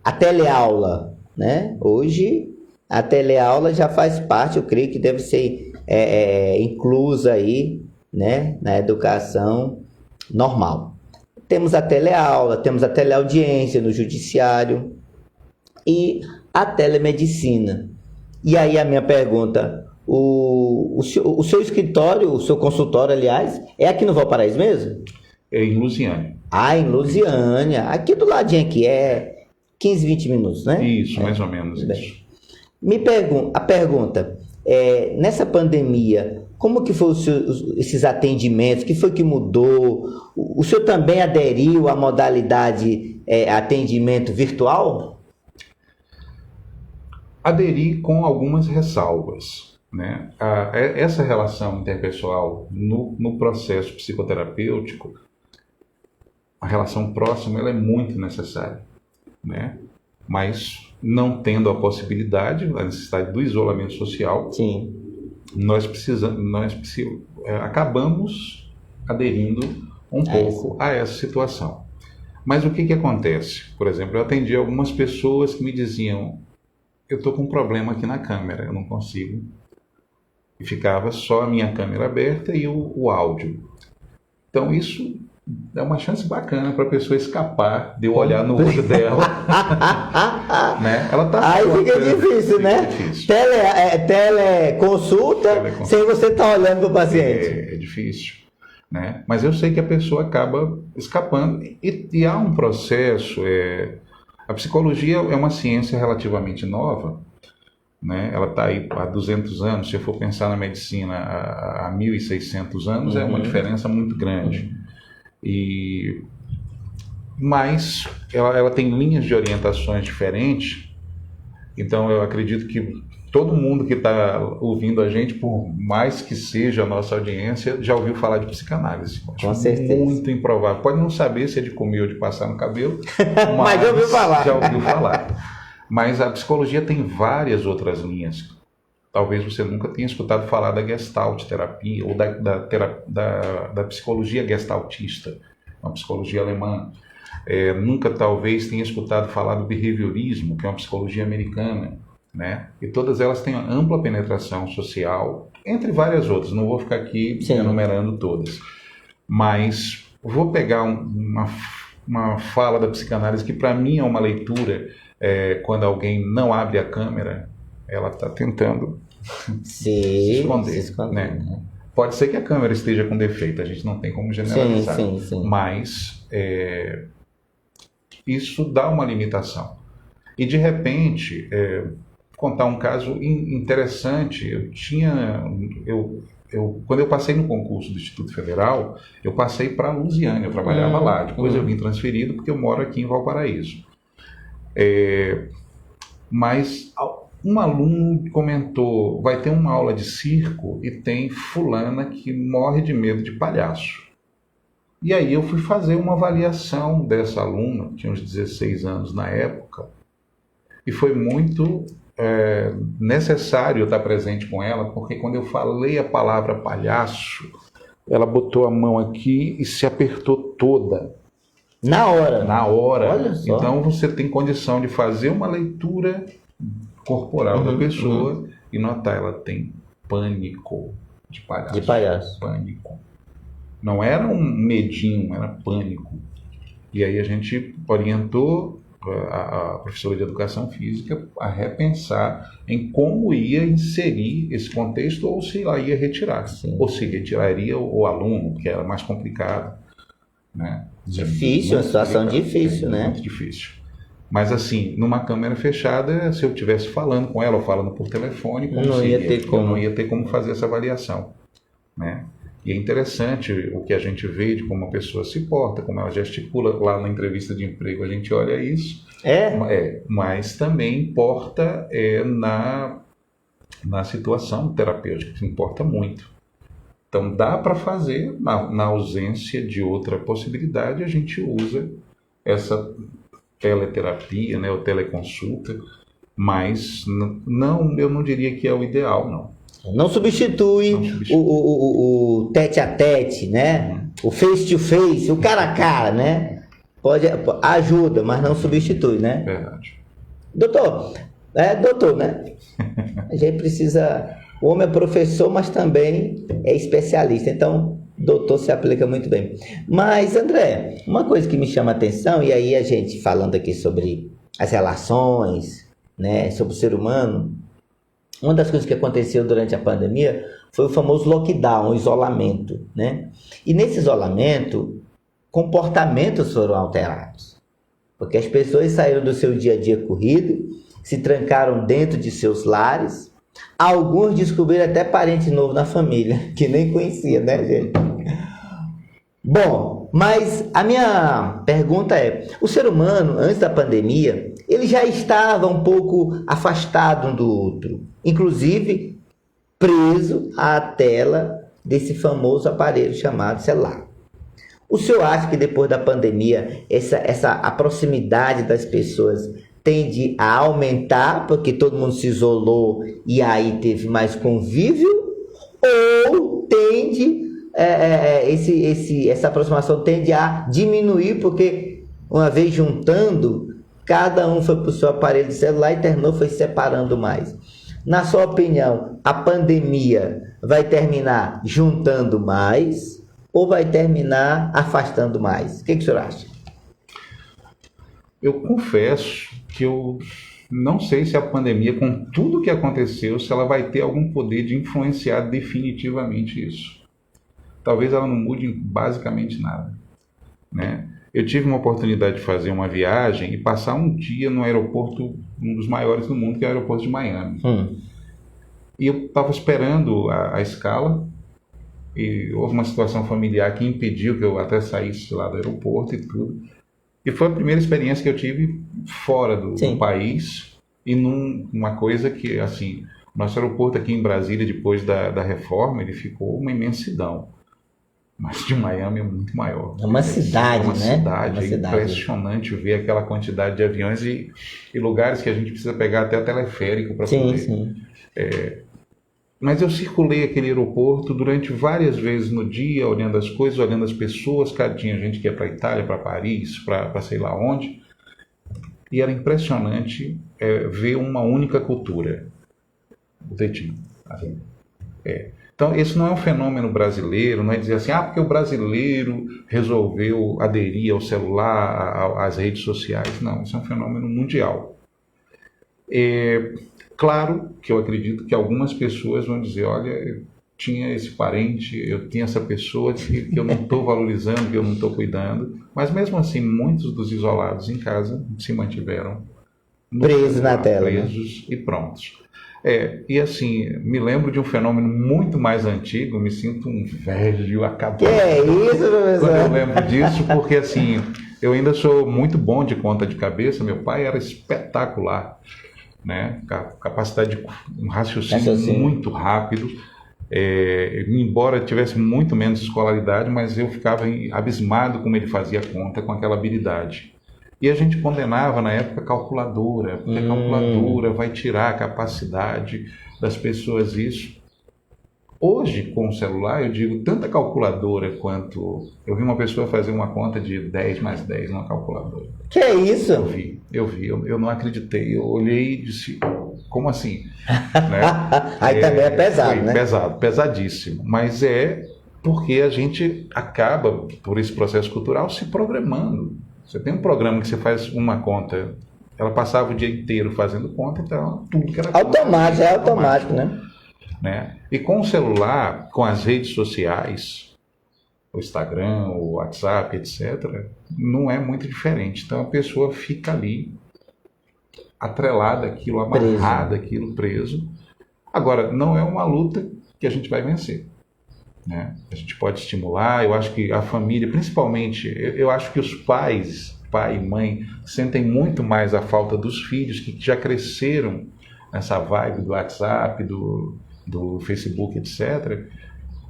a teleaula, né? Hoje, a teleaula já faz parte, eu creio que deve ser inclusa aí, né? Na educação normal. Temos a teleaula, temos a teleaudiência no judiciário e a telemedicina. E aí a minha pergunta, o seu escritório, o seu consultório, aliás, é aqui no Valparaíso mesmo? É em Lusiânia. Ah, em Lusiânia. Aqui do ladinho aqui, 15, 20 minutos, né? Isso, mais ou menos isso. A pergunta, nessa pandemia, como que foi esses atendimentos? O que foi que mudou? O senhor também aderiu à modalidade atendimento virtual? aderi com algumas ressalvas, né? Essa relação interpessoal no processo psicoterapêutico, a relação próxima, ela é muito necessária, né? Mas não tendo a possibilidade, a necessidade do isolamento social, Sim. nós acabamos aderindo um pouco a essa situação. Mas o que acontece? Por exemplo, eu atendi algumas pessoas que me diziam: eu estou com um problema aqui na câmera, eu não consigo. E ficava só a minha câmera aberta e o áudio. Então isso é uma chance bacana para a pessoa escapar de eu olhar no olho dela. Né? Ela tá Aí fica difícil, né? Difícil. Teleconsulta sem você estar olhando para o paciente. É difícil. Né? Mas eu sei que a pessoa acaba escapando. E há um processo. A psicologia é uma ciência relativamente nova. Né? Ela está aí há 200 anos. Se eu for pensar na medicina há 1.600 anos, é uma diferença muito grande. Mas ela tem linhas de orientações diferentes. Então eu acredito que todo mundo que está ouvindo a gente, por mais que seja a nossa audiência, já ouviu falar de psicanálise. Com certeza. Muito improvável. Pode não saber se é de comer ou de passar no cabelo, mas já ouviu falar. Já ouviu falar. Mas a psicologia tem várias outras linhas. Talvez você nunca tenha escutado falar da Gestalt terapia ou da psicologia gestaltista, uma psicologia alemã. Nunca talvez tenha escutado falar do behaviorismo, que é uma psicologia americana. Né? E todas elas têm uma ampla penetração social, entre várias outras. Não vou ficar aqui enumerando todas. Mas vou pegar uma fala da psicanálise que para mim é uma leitura, quando alguém não abre a câmera, ela está tentando se esconder. Né? Pode ser que a câmera esteja com defeito, a gente não tem como generalizar. Sim. Mas isso dá uma limitação. E de repente, contar um caso interessante, quando eu passei no concurso do Instituto Federal, eu passei para Lusiânia, eu trabalhava lá, depois eu vim transferido porque eu moro aqui em Valparaíso. Mas um aluno comentou: vai ter uma aula de circo e tem fulana que morre de medo de palhaço. E aí eu fui fazer uma avaliação dessa aluna, que tinha uns 16 anos na época, e foi muito necessário estar presente com ela, porque quando eu falei a palavra palhaço, ela botou a mão aqui e se apertou toda. Na hora? Na hora. Olha só. Então você tem condição de fazer uma leitura corporal da pessoa e notar, ela tem pânico de palhaço. De palhaço. Pânico. Não era um medinho, era pânico. E aí a gente orientou a professora de educação física a repensar em como ia inserir esse contexto, ou se ela ia retirar. Sim. Ou se retiraria o aluno, que era mais complicado. Né? Difícil, uma situação difícil, né? Muito difícil. Mas assim, numa câmera fechada, se eu estivesse falando com ela ou falando por telefone, não ia ter como fazer essa avaliação. Né? E é interessante o que a gente vê de como a pessoa se porta, como ela gesticula lá na entrevista de emprego, a gente olha isso. Mas também importa na situação terapêutica, que importa muito. Então dá para fazer, na ausência de outra possibilidade, a gente usa essa teleterapia, né, ou teleconsulta, mas eu não diria que é o ideal, não. Não substitui o tete a tete, né? O face to face, o cara a cara, né? Ajuda, mas não substitui, né? Verdade. Doutor, né? A gente precisa... O homem é professor, mas também é especialista. Então, doutor se aplica muito bem. Mas, André, uma coisa que me chama a atenção, e aí a gente falando aqui sobre as relações, né, sobre o ser humano, uma das coisas que aconteceu durante a pandemia foi o famoso lockdown, o isolamento, né? E nesse isolamento, comportamentos foram alterados. Porque as pessoas saíram do seu dia a dia corrido, se trancaram dentro de seus lares. Alguns descobriram até parente novo na família, que nem conhecia, né, gente? Bom, mas a minha pergunta é: o ser humano, antes da pandemia, ele já estava um pouco afastado um do outro, inclusive preso à tela desse famoso aparelho chamado celular. O senhor acha que depois da pandemia a proximidade das pessoas tende a aumentar porque todo mundo se isolou e aí teve mais convívio, ou tende essa aproximação tende a diminuir porque uma vez juntando, cada um foi para o seu aparelho de celular e terminou foi se separando mais? Na sua opinião, a pandemia vai terminar juntando mais ou vai terminar afastando mais? O que o senhor acha? Eu confesso que eu não sei se a pandemia, com tudo que aconteceu, se ela vai ter algum poder de influenciar definitivamente isso. Talvez ela não mude basicamente nada, né? Eu tive uma oportunidade de fazer uma viagem e passar um dia no aeroporto, um dos maiores do mundo, que é o aeroporto de Miami. E eu estava esperando a escala e houve uma situação familiar que impediu que eu até saísse lá do aeroporto e tudo. E foi a primeira experiência que eu tive fora do país e numa coisa que, assim, nosso aeroporto aqui em Brasília, depois da reforma, ele ficou uma imensidão. Mas de Miami é muito maior. É uma cidade, né? É impressionante ver aquela quantidade de aviões e lugares que a gente precisa pegar até teleférico para poder. Sim. Mas eu circulei aquele aeroporto durante várias vezes no dia, olhando as coisas, olhando as pessoas. Tinha gente que ia para a Itália, para Paris, para sei lá onde. E era impressionante ver uma única cultura. O Tetim. Assim, Então, esse não é um fenômeno brasileiro, não é dizer assim, porque o brasileiro resolveu aderir ao celular, às redes sociais. Não, isso é um fenômeno mundial. Claro que eu acredito que algumas pessoas vão dizer, olha, eu tinha esse parente, eu tinha essa pessoa que eu não estou valorizando, que eu não estou cuidando, mas mesmo assim, muitos dos isolados em casa se mantiveram presos na tela, presos, né? E prontos. E assim, me lembro de um fenômeno muito mais antigo, me sinto um velho acabado. Que é isso, professor? Quando eu lembro disso, porque assim, eu ainda sou muito bom de conta de cabeça, meu pai era espetacular, né? Capacidade de um raciocínio muito rápido, embora tivesse muito menos escolaridade, mas eu ficava abismado como ele fazia conta com aquela habilidade. E a gente condenava na época a calculadora, porque a calculadora vai tirar a capacidade das pessoas isso. Hoje, com o celular, eu digo, tanto a calculadora quanto... Eu vi uma pessoa fazer uma conta de 10 mais 10 numa calculadora. Que é isso? Eu vi, eu não acreditei. Eu olhei e disse, como assim? Né? Aí também é pesado, né? Pesado, pesadíssimo. Mas porque a gente acaba, por esse processo cultural, se programando. Você tem um programa que você faz uma conta, ela passava o dia inteiro fazendo conta, então tudo que era automático, é automático, né? E com o celular, com as redes sociais, o Instagram, o WhatsApp, etc., não é muito diferente. Então a pessoa fica ali atrelada àquilo, amarrada àquilo, preso. Agora, não é uma luta que a gente vai vencer, né? A gente pode estimular. Eu acho que a família, principalmente, eu acho que os pais, pai e mãe, sentem muito mais a falta dos filhos que já cresceram nessa vibe do WhatsApp, do Facebook, etc.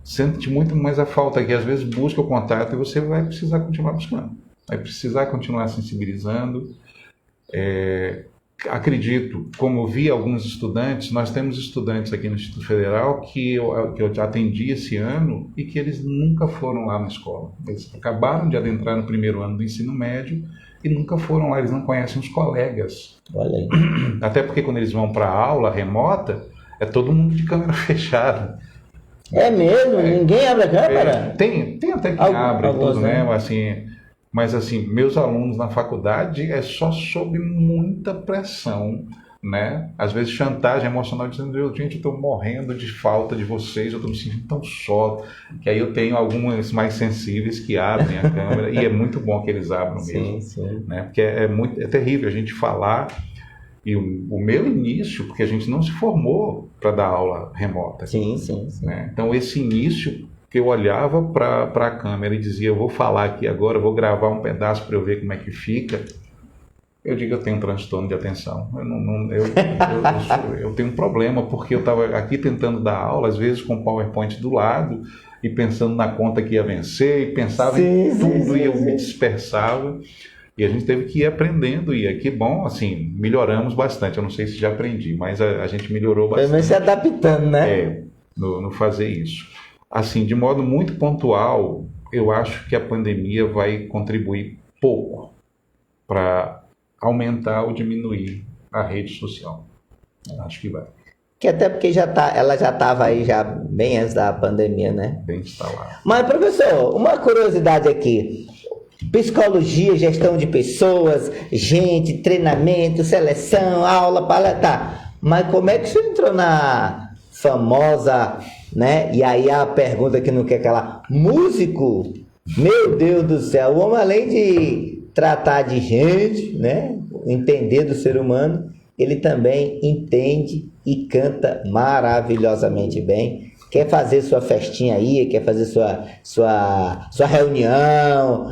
Sente muito mais a falta, que às vezes busca o contato e você vai precisar continuar buscando, vai precisar continuar sensibilizando. Acredito, como eu vi alguns estudantes, nós temos estudantes aqui no Instituto Federal que eu já atendi esse ano e que eles nunca foram lá na escola. Eles acabaram de adentrar no primeiro ano do ensino médio e nunca foram lá, eles não conhecem os colegas. Olha aí. Até porque quando eles vão para a aula remota, é todo mundo de câmera fechada. É mesmo? Ninguém abre a câmera? Tem até que abre tudo, né? Mas assim, meus alunos na faculdade é só sob muita pressão, né? Às vezes chantagem emocional, dizendo, gente, eu estou morrendo de falta de vocês, eu estou me sentindo tão só, que aí eu tenho algumas mais sensíveis que abrem a câmera, e é muito bom que eles abram mesmo, sim. Né? Porque é terrível a gente falar, e o meu início, porque a gente não se formou para dar aula remota. Sim. Né? Então esse início, que eu olhava para a câmera e dizia, eu vou falar aqui agora, eu vou gravar um pedaço para eu ver como é que fica. Eu digo que eu tenho um transtorno de atenção. Eu tenho um problema, porque eu estava aqui tentando dar aula, às vezes com o PowerPoint do lado, e pensando na conta que ia vencer, e pensava em tudo, e eu me dispersava. E a gente teve que ir aprendendo, e que bom, assim, melhoramos bastante. Eu não sei se já aprendi, mas a gente melhorou bastante. Mas se adaptando, né? No fazer isso. Assim, de modo muito pontual, eu acho que a pandemia vai contribuir pouco para aumentar ou diminuir a rede social. Acho que vai. Que até porque ela já estava aí já bem antes da pandemia, né? Bem instalado. Mas, professor, uma curiosidade aqui. Psicologia, gestão de pessoas, gente, treinamento, seleção, aula, palestra. Tá. Mas como é que você entrou na famosa, né? E aí a pergunta que não quer calar. Músico? Meu Deus do céu. O homem, além de tratar de gente, né? Entender do ser humano, ele também entende e canta maravilhosamente bem. Quer fazer sua festinha aí, quer fazer sua reunião.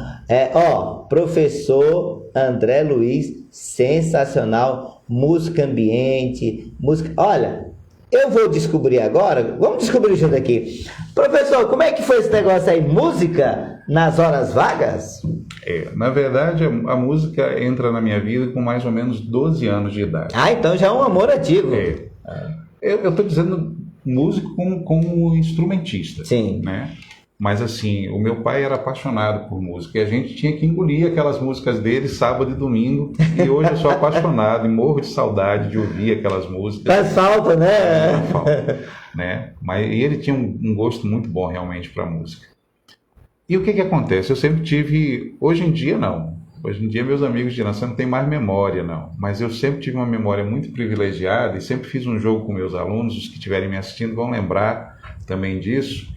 Professor André Luiz, sensacional, música ambiente, música. Olha, eu vou descobrir agora, vamos descobrir junto aqui. Professor, como é que foi esse negócio aí? Música nas horas vagas? Na verdade, a música entra na minha vida com mais ou menos 12 anos de idade. Então já é um amor antigo. Eu estou dizendo músico como instrumentista. Sim. Né? Mas assim, o meu pai era apaixonado por música e a gente tinha que engolir aquelas músicas dele sábado e domingo. E hoje eu sou apaixonado e morro de saudade de ouvir aquelas músicas. Faz falta, né? Faz falta, né? Mas ele tinha um gosto muito bom realmente para música. E o que acontece? Eu sempre tive... Hoje em dia, não. Hoje em dia, meus amigos dizem, você não tem mais memória, não. Mas eu sempre tive uma memória muito privilegiada e sempre fiz um jogo com meus alunos. Os que estiverem me assistindo vão lembrar também disso.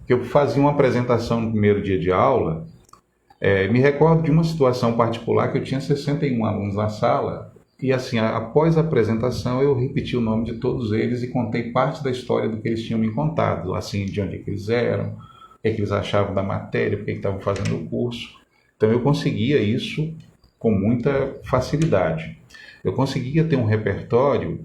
Que eu fazia uma apresentação no primeiro dia de aula. Me recordo de uma situação particular que eu tinha 61 alunos na sala. E assim, após a apresentação, eu repeti o nome de todos eles e contei parte da história do que eles tinham me contado. Assim, de onde eles eram, o que eles achavam da matéria, por que estavam fazendo o curso. Então eu conseguia isso com muita facilidade. Eu conseguia ter um repertório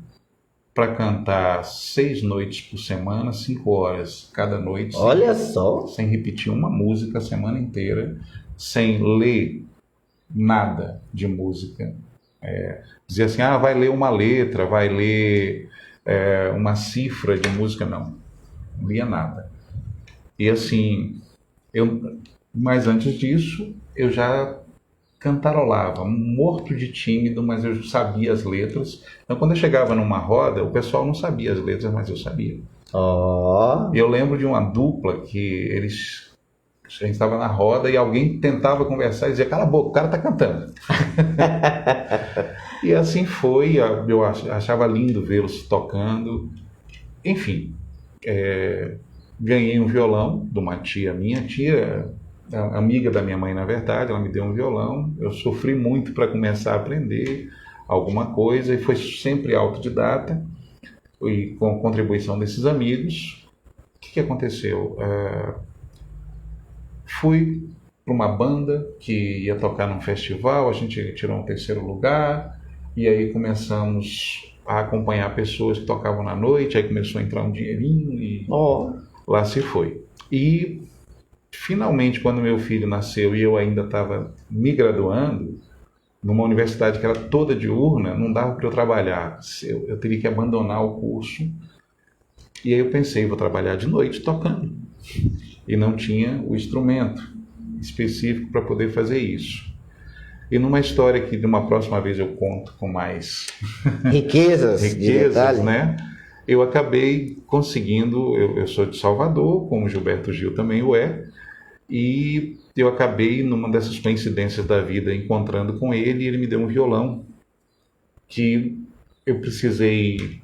para cantar 6 noites por semana, 5 horas cada noite. Olha só! Sem repetir uma música a semana inteira, sem ler nada de música. Dizer assim, vai ler uma letra, vai ler uma cifra de música. Não lia nada. E assim, mas antes disso, eu já cantarolava, morto de tímido, mas eu sabia as letras. Então, quando eu chegava numa roda, o pessoal não sabia as letras, mas eu sabia. Eu lembro de uma dupla que a gente estava na roda e alguém tentava conversar e dizia, cala a boca, o cara está cantando. E assim foi, eu achava lindo vê-los tocando. Enfim, ganhei um violão de uma tia minha, amiga da minha mãe, na verdade, ela me deu um violão. Eu sofri muito para começar a aprender alguma coisa e foi sempre autodidata e com a contribuição desses amigos. O que aconteceu? Fui para uma banda que ia tocar num festival, a gente tirou um 3º lugar e aí começamos a acompanhar pessoas que tocavam na noite, aí começou a entrar um dinheirinho e lá se foi. E finalmente, quando meu filho nasceu e eu ainda estava me graduando, numa universidade que era toda diurna, não dava para eu trabalhar. Eu teria que abandonar o curso. E aí eu pensei, vou trabalhar de noite tocando. E não tinha o instrumento específico para poder fazer isso. E numa história que de uma próxima vez eu conto com mais riquezas, né? Eu acabei conseguindo, eu sou de Salvador, como Gilberto Gil também o é, e eu acabei, numa dessas coincidências da vida, encontrando com ele, e ele me deu um violão que eu precisei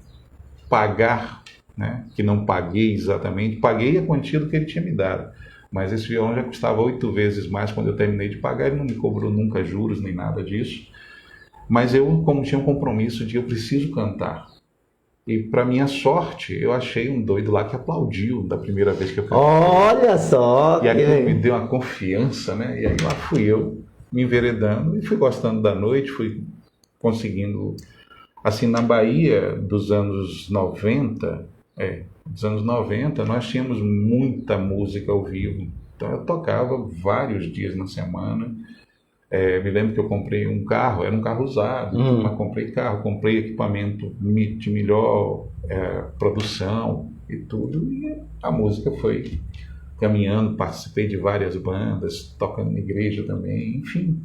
pagar, né? Que não paguei exatamente, paguei a quantia do que ele tinha me dado, mas esse violão já custava 8 vezes mais quando eu terminei de pagar, ele não me cobrou nunca juros nem nada disso, mas eu, como tinha um compromisso de eu preciso cantar, e para minha sorte, eu achei um doido lá que aplaudiu da primeira vez que eu cantei. Olha só! E aquilo me deu uma confiança, né? E aí lá fui eu, me enveredando, e fui gostando da noite, fui conseguindo... Assim, na Bahia dos anos 90, nós tínhamos muita música ao vivo. Então eu tocava vários dias na semana. Me lembro que eu comprei um carro, era um carro usado, mas comprei equipamento de melhor produção e tudo, e a música foi caminhando, participei de várias bandas, tocando na igreja também, enfim,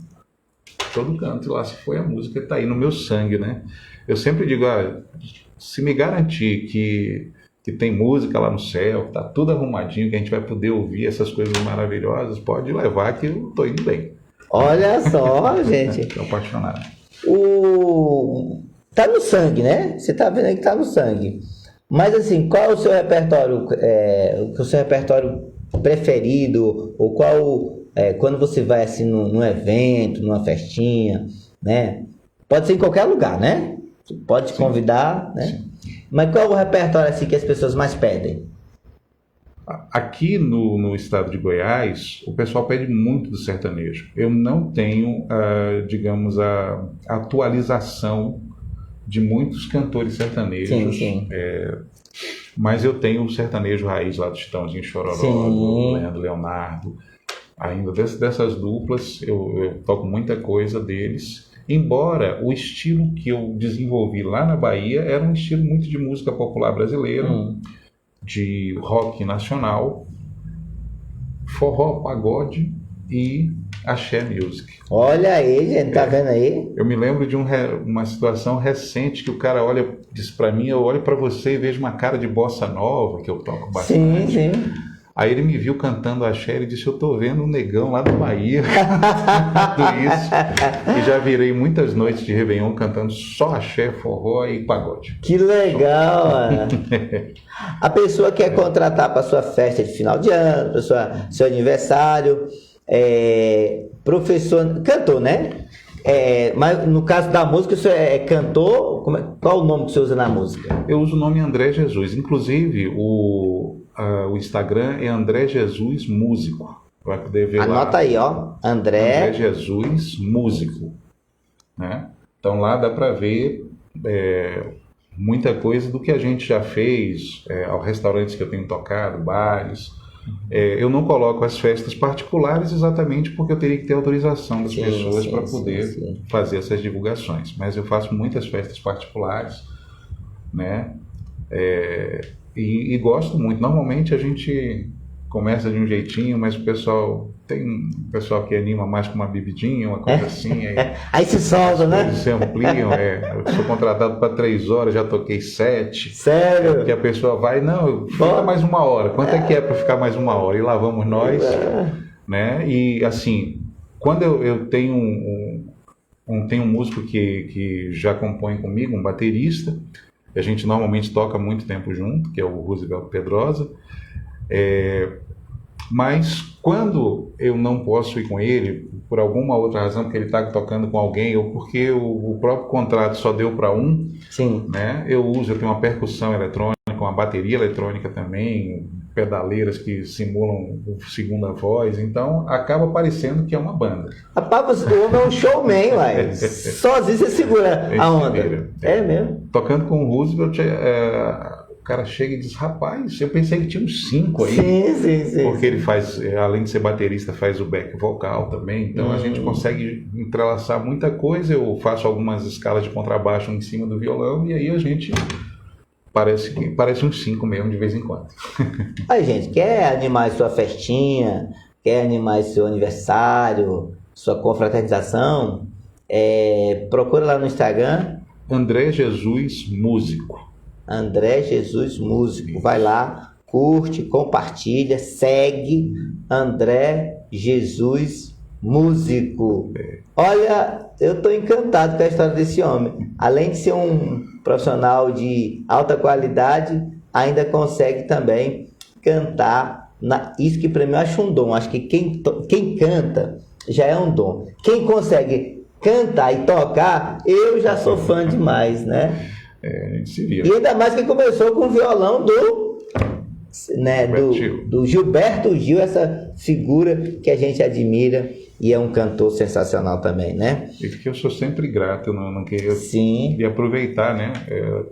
todo canto lá se foi a música, está aí no meu sangue, né? Eu sempre digo, se me garantir que tem música lá no céu, que tá tudo arrumadinho, que a gente vai poder ouvir essas coisas maravilhosas, pode levar que eu tô indo bem. Olha só, gente. Tô apaixonado. Tá no sangue, né? Você tá vendo aí que tá no sangue. Mas assim, qual é o seu repertório, o seu repertório preferido? Ou qual, quando você vai assim num evento, numa festinha, né? Pode ser em qualquer lugar, né? Você pode convidar, né? Sim. Mas qual é o repertório assim que as pessoas mais pedem? Aqui no estado de Goiás, o pessoal pede muito do sertanejo. Eu não tenho, digamos, a atualização de muitos cantores sertanejos. Sim. Mas eu tenho o sertanejo raiz lá do Chitãozinho Chororó, do Leandro Leonardo. Ainda dessas duplas, eu toco muita coisa deles. Embora o estilo que eu desenvolvi lá na Bahia era um estilo muito de música popular brasileira, de rock nacional, forró, pagode e axé music. Olha aí, gente, tá vendo aí? Eu me lembro de uma situação recente que o cara diz pra mim, eu olho pra você e vejo uma cara de bossa nova, que eu toco bastante. Sim. Aí ele me viu cantando axé e disse, eu tô vendo um negão lá da Bahia tudo isso. E já virei muitas noites de Réveillon cantando só axé, forró e pagode. Que legal, mano. A pessoa quer contratar para sua festa de final de ano, para seu aniversário, professor, cantor, né? Mas no caso da música, você é cantor? Qual o nome que você usa na música? Eu uso o nome André Jesus. Inclusive, o Instagram é André Jesus Músico. Vai poder ver lá. Anota aí, ó. André Jesus Músico. Né? Então lá dá para ver muita coisa do que a gente já fez, aos restaurantes que eu tenho tocado, bares. Eu não coloco as festas particulares exatamente porque eu teria que ter autorização das pessoas para poder fazer essas divulgações. Mas eu faço muitas festas particulares, né? E gosto muito. Normalmente a gente começa de um jeitinho, mas tem um pessoal que anima mais com uma bebidinha, uma coisa assim. Aí se solta, né? Se ampliam. Eu sou contratado para 3 horas, já toquei 7. Sério? Porque a pessoa vai, fica mais 1 hora. Quanto é que é para ficar mais 1 hora? E lá vamos nós. Né? E assim, quando eu tenho tenho um músico que já compõe comigo, um baterista, a gente normalmente toca muito tempo junto, que é o Roosevelt Pedrosa. Mas quando eu não posso ir com ele, por alguma outra razão, porque ele está tocando com alguém, ou porque o próprio contrato só deu para um, né? Eu tenho uma percussão eletrônica, uma bateria eletrônica também, pedaleiras que simulam segunda voz, então acaba parecendo que é uma banda. Rapaz, o homem é um showman, uai. Sozinho você segura a onda. É mesmo? Tocando com o Roosevelt, o cara chega e diz, rapaz, eu pensei que tinha uns 5 aí. Sim. Porque ele faz, além de ser baterista, faz o back vocal também, então a gente consegue entrelaçar muita coisa. Eu faço algumas escalas de contrabaixo em cima do violão e aí a gente parece uns 5 mesmo de vez em quando. Aí, gente, quer animar sua festinha, quer animar seu aniversário, sua confraternização, procura lá no Instagram. André Jesus Músico. André Jesus Músico. Vai lá, curte, compartilha, segue André Jesus Músico. Olha, eu estou encantado com a história desse homem. Além de ser um profissional de alta qualidade, ainda consegue também cantar. Isso que para mim eu acho um dom. Acho que quem canta já é um dom. Quem consegue cantar e tocar, eu já sou fã demais, né? A gente se vira. E ainda mais que começou com o violão do né, do Gilberto Gil, essa figura que a gente admira e é um cantor sensacional também, né? E que eu sou sempre grato, eu não queria Sim. e aproveitar, né?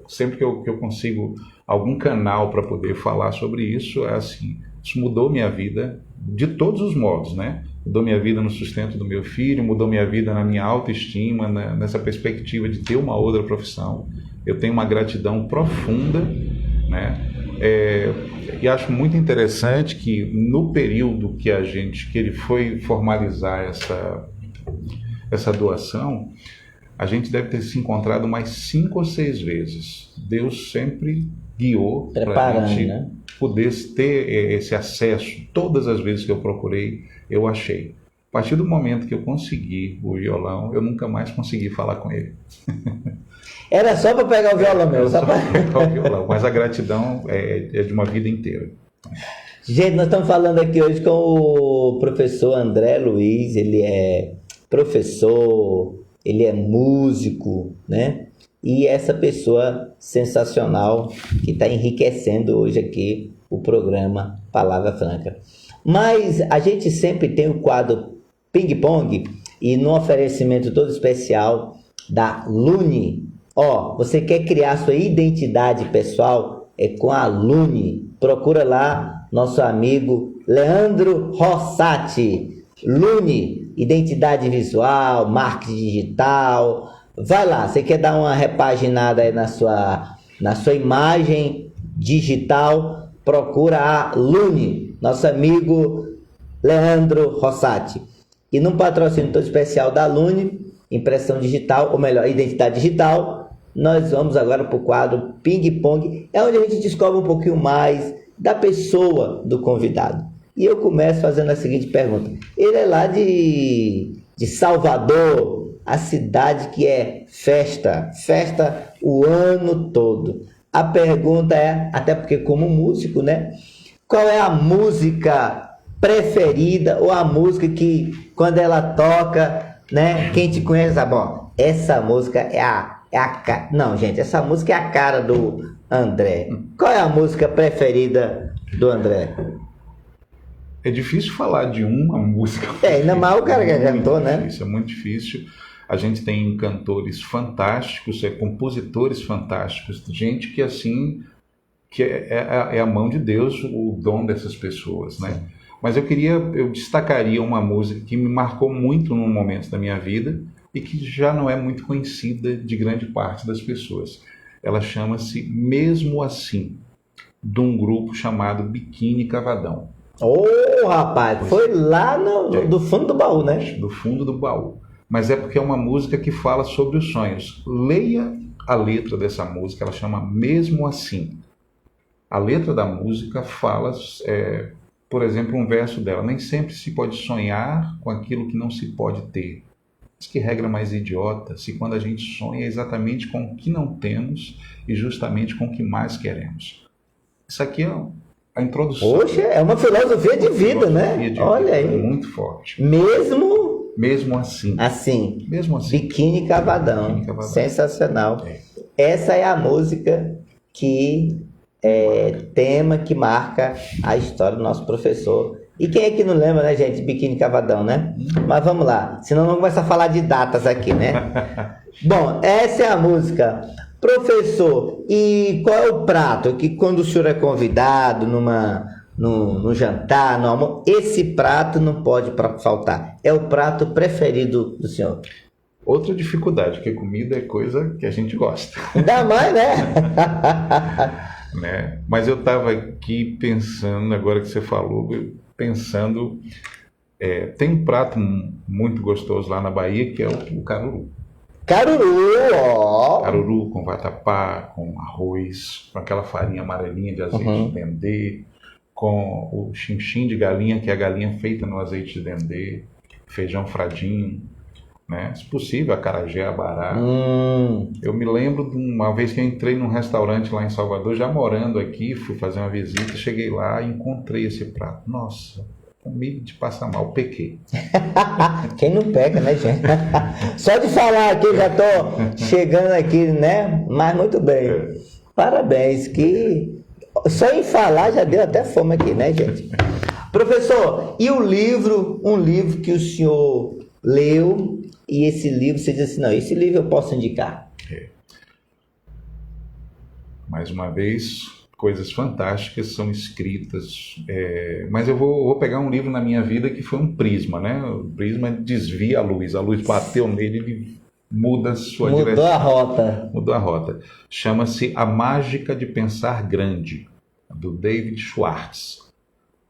Sempre que eu consigo algum canal para poder falar sobre isso, assim, isso mudou minha vida de todos os modos, né? Mudou minha vida no sustento do meu filho, mudou minha vida na minha autoestima, né? Nessa perspectiva de ter uma outra profissão. Eu tenho uma gratidão profunda, né? E acho muito interessante que no período que ele foi formalizar essa doação, a gente deve ter se encontrado mais 5 ou 6 vezes. Deus sempre guiou para a gente, né, poder ter esse acesso. Todas as vezes que eu procurei, eu achei. A partir do momento que eu consegui o violão, eu nunca mais consegui falar com ele. Era só para pegar o violão mesmo. Só para pegar o violão, mas a gratidão é de uma vida inteira. Gente, nós estamos falando aqui hoje com o professor André Luiz. Ele é professor, ele é músico, né? E essa pessoa sensacional que está enriquecendo hoje aqui o programa Palavra Franca. Mas a gente sempre tem o quadro Ping Pong e no oferecimento todo especial da Lune. Você quer criar sua identidade pessoal? É com a Lune. Procura lá nosso amigo Leandro Rossati. Lune, identidade visual, marketing digital. Vai lá, você quer dar uma repaginada aí na sua imagem digital? Procura a Lune, nosso amigo Leandro Rossati. E num patrocínio todo especial da Lune, impressão digital, ou melhor, identidade digital, nós vamos agora para o quadro Ping Pong, é onde a gente descobre um pouquinho mais da pessoa do convidado. E eu começo fazendo a seguinte pergunta. Ele é lá de Salvador, a cidade que é festa o ano todo. A pergunta é, até porque como músico, né? Qual é a música preferida ou a música que quando ela toca, né? Quem te conhece sabe, bom, essa música é a não, gente, essa música é a cara do André. Qual é a música preferida do André? É difícil falar de uma música. Ainda mais o cara que cantou, né? Isso é muito difícil. A gente tem cantores fantásticos, compositores fantásticos, gente que assim, que é a mão de Deus, o dom dessas pessoas, né? Mas eu destacaria uma música que me marcou muito num momento da minha vida e que já não é muito conhecida de grande parte das pessoas. Ela chama-se Mesmo Assim, de um grupo chamado Biquíni Cavadão. Rapaz, foi lá do fundo do baú, né? Do fundo do baú. Mas é porque é uma música que fala sobre os sonhos. Leia a letra dessa música, ela chama Mesmo Assim. A letra da música fala, por exemplo, um verso dela: nem sempre se pode sonhar com aquilo que não se pode ter. Mas que regra mais idiota, se quando a gente sonha é exatamente com o que não temos e justamente com o que mais queremos. Isso aqui é a introdução. Poxa, é uma filosofia de vida, né? Olha aí. Muito forte. Mesmo assim. Mesmo assim. Biquíni Cavadão. Sensacional. Essa é a música que tema que marca a história do nosso professor. E quem é que não lembra, né, gente? Biquíni Cavadão, né? Mas vamos lá. Senão vamos começar a falar de datas aqui, né? Bom, essa é a música. Professor, e qual é o prato que quando o senhor é convidado no jantar, no almoço, esse prato não pode faltar? É o prato preferido do senhor? Outra dificuldade, porque comida é coisa que a gente gosta. Ainda mais, né? Né? Mas eu estava aqui pensando, agora que você falou, tem um prato muito gostoso lá na Bahia, que é o caruru. Caruru com vatapá, com arroz, com aquela farinha amarelinha de azeite de dendê, com o chinchim de galinha, que é a galinha feita no azeite de dendê, feijão fradinho, né? Se possível, acarajé, abará. Eu me lembro de uma vez que eu entrei num restaurante lá em Salvador, já morando aqui, fui fazer uma visita, cheguei lá e encontrei esse prato. Nossa, comi de passar mal, pequei. Quem não pega, né, gente? Só de falar aqui, já tô chegando aqui, né? Mas muito bem. Parabéns, que Só em falar já deu até fome aqui, né, gente? Professor, e o livro, um livro que o senhor leu, e esse livro você diz assim, não, esse livro eu posso indicar. Mais uma vez, coisas fantásticas são escritas, mas eu vou pegar um livro na minha vida que foi um prisma, né? O prisma desvia a luz bateu nele, ele muda a sua direção. Mudou a rota. Mudou a rota. Chama-se A Mágica de Pensar Grande, do David Schwartz.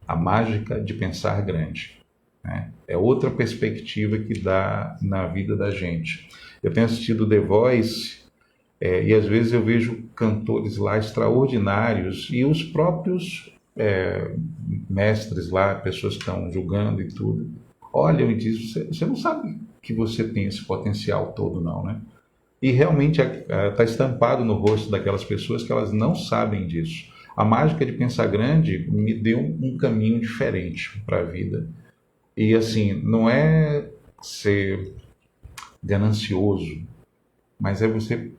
A Mágica de Pensar Grande. Né? É outra perspectiva que dá na vida da gente. Eu tenho assistido The Voice, e às vezes eu vejo cantores lá extraordinários e os próprios mestres lá, pessoas que estão julgando e tudo, olham e dizem, você não sabe que você tem esse potencial todo não, né? E realmente está estampado no rosto daquelas pessoas que elas não sabem disso. A Mágica de Pensar Grande me deu um caminho diferente para a vida. E assim, não é ser ganancioso, mas é você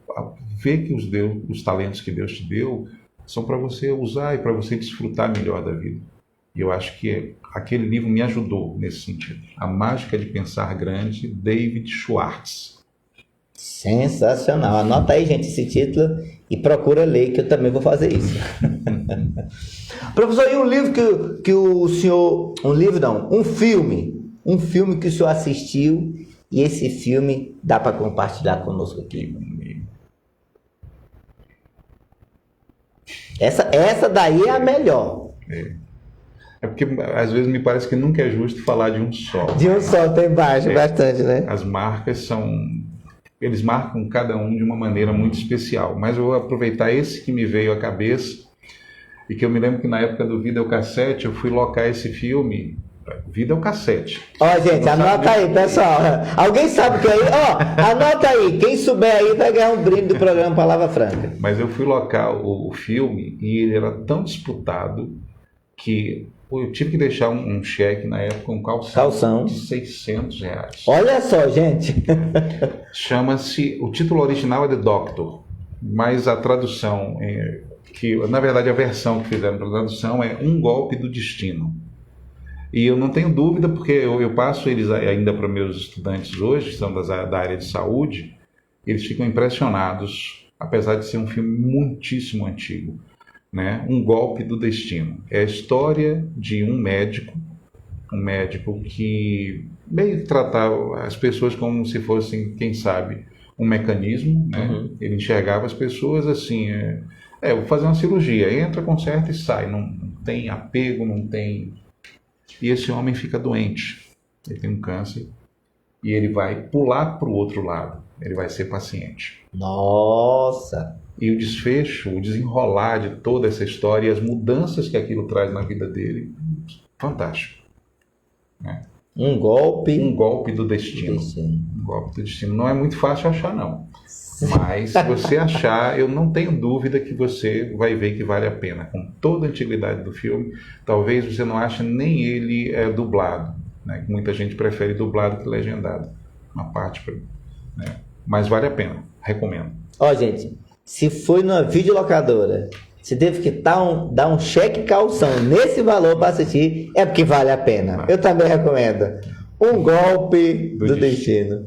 ver que os talentos que Deus te deu são para você usar e para você desfrutar melhor da vida. E eu acho que aquele livro me ajudou nesse sentido. A Mágica de Pensar Grande, David Schwartz. Sensacional. Anota aí, gente, esse título e procura ler, que eu também vou fazer isso. Professor, e um livro que o senhor... Um livro não, um filme. Um filme que o senhor assistiu e esse filme dá para compartilhar conosco aqui. Essa daí é a melhor. É porque às vezes me parece que nunca é justo falar de um só. De um só tem baixo, bastante, né? As marcas eles marcam cada um de uma maneira muito especial. Mas eu vou aproveitar esse que me veio à cabeça e que eu me lembro que na época do Videocassete eu fui locar esse filme. Videocassete. Ó, gente, anota aí, pessoal. Alguém sabe o que é aí? Ó, anota aí. Quem souber aí vai ganhar um brinde do programa Palavra Franca. Mas eu fui locar o filme e ele era tão disputado que eu tive que deixar um cheque na época, um calção de R$600. Olha só, gente. Chama-se, o título original é The Doctor, mas a tradução, que na verdade a versão que fizeram para a tradução é Um Golpe do Destino. E eu não tenho dúvida, porque eu passo eles ainda para meus estudantes hoje, que são da área de saúde, eles ficam impressionados, apesar de ser um filme muitíssimo antigo. Né? Um Golpe do Destino. É a história de um médico que meio tratava as pessoas como se fossem, quem sabe, um mecanismo. Né? Uhum. Ele enxergava as pessoas assim, vou fazer uma cirurgia, entra, conserta e sai, não tem apego, não tem... E esse homem fica doente, ele tem um câncer, e ele vai pular para o outro lado, ele vai ser paciente. Nossa! E o desfecho, o desenrolar de toda essa história e as mudanças que aquilo traz na vida dele, fantástico. Né? Um golpe do destino. Um golpe do destino. Não é muito fácil achar, não. Mas se você achar, eu não tenho dúvida que você vai ver que vale a pena. Com toda a antiguidade do filme, talvez você não ache nem ele dublado. Né? Muita gente prefere dublado que legendado. Uma parte, né? Mas vale a pena. Recomendo. Ó, gente, se foi numa videolocadora, se teve que dar um cheque calção nesse valor para assistir, é porque vale a pena. Eu também recomendo. Um Golpe do Destino.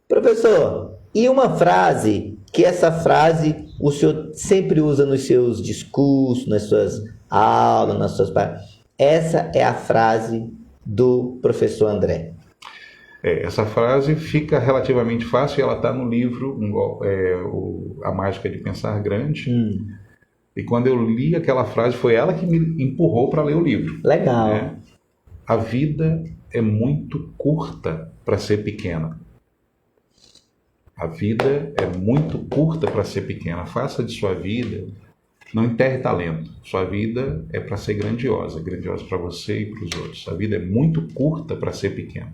Professor, e uma frase, que essa frase o senhor sempre usa nos seus discursos, nas suas aulas, nas suas... Essa é a frase do professor André. Essa frase fica relativamente fácil, ela está no livro A Mágica de Pensar Grande. E quando eu li aquela frase, foi ela que me empurrou para ler o livro. Legal. Né? A vida é muito curta para ser pequena. A vida é muito curta para ser pequena. Faça de sua vida, não enterre talento. Sua vida é para ser grandiosa para você e para os outros. A vida é muito curta para ser pequena.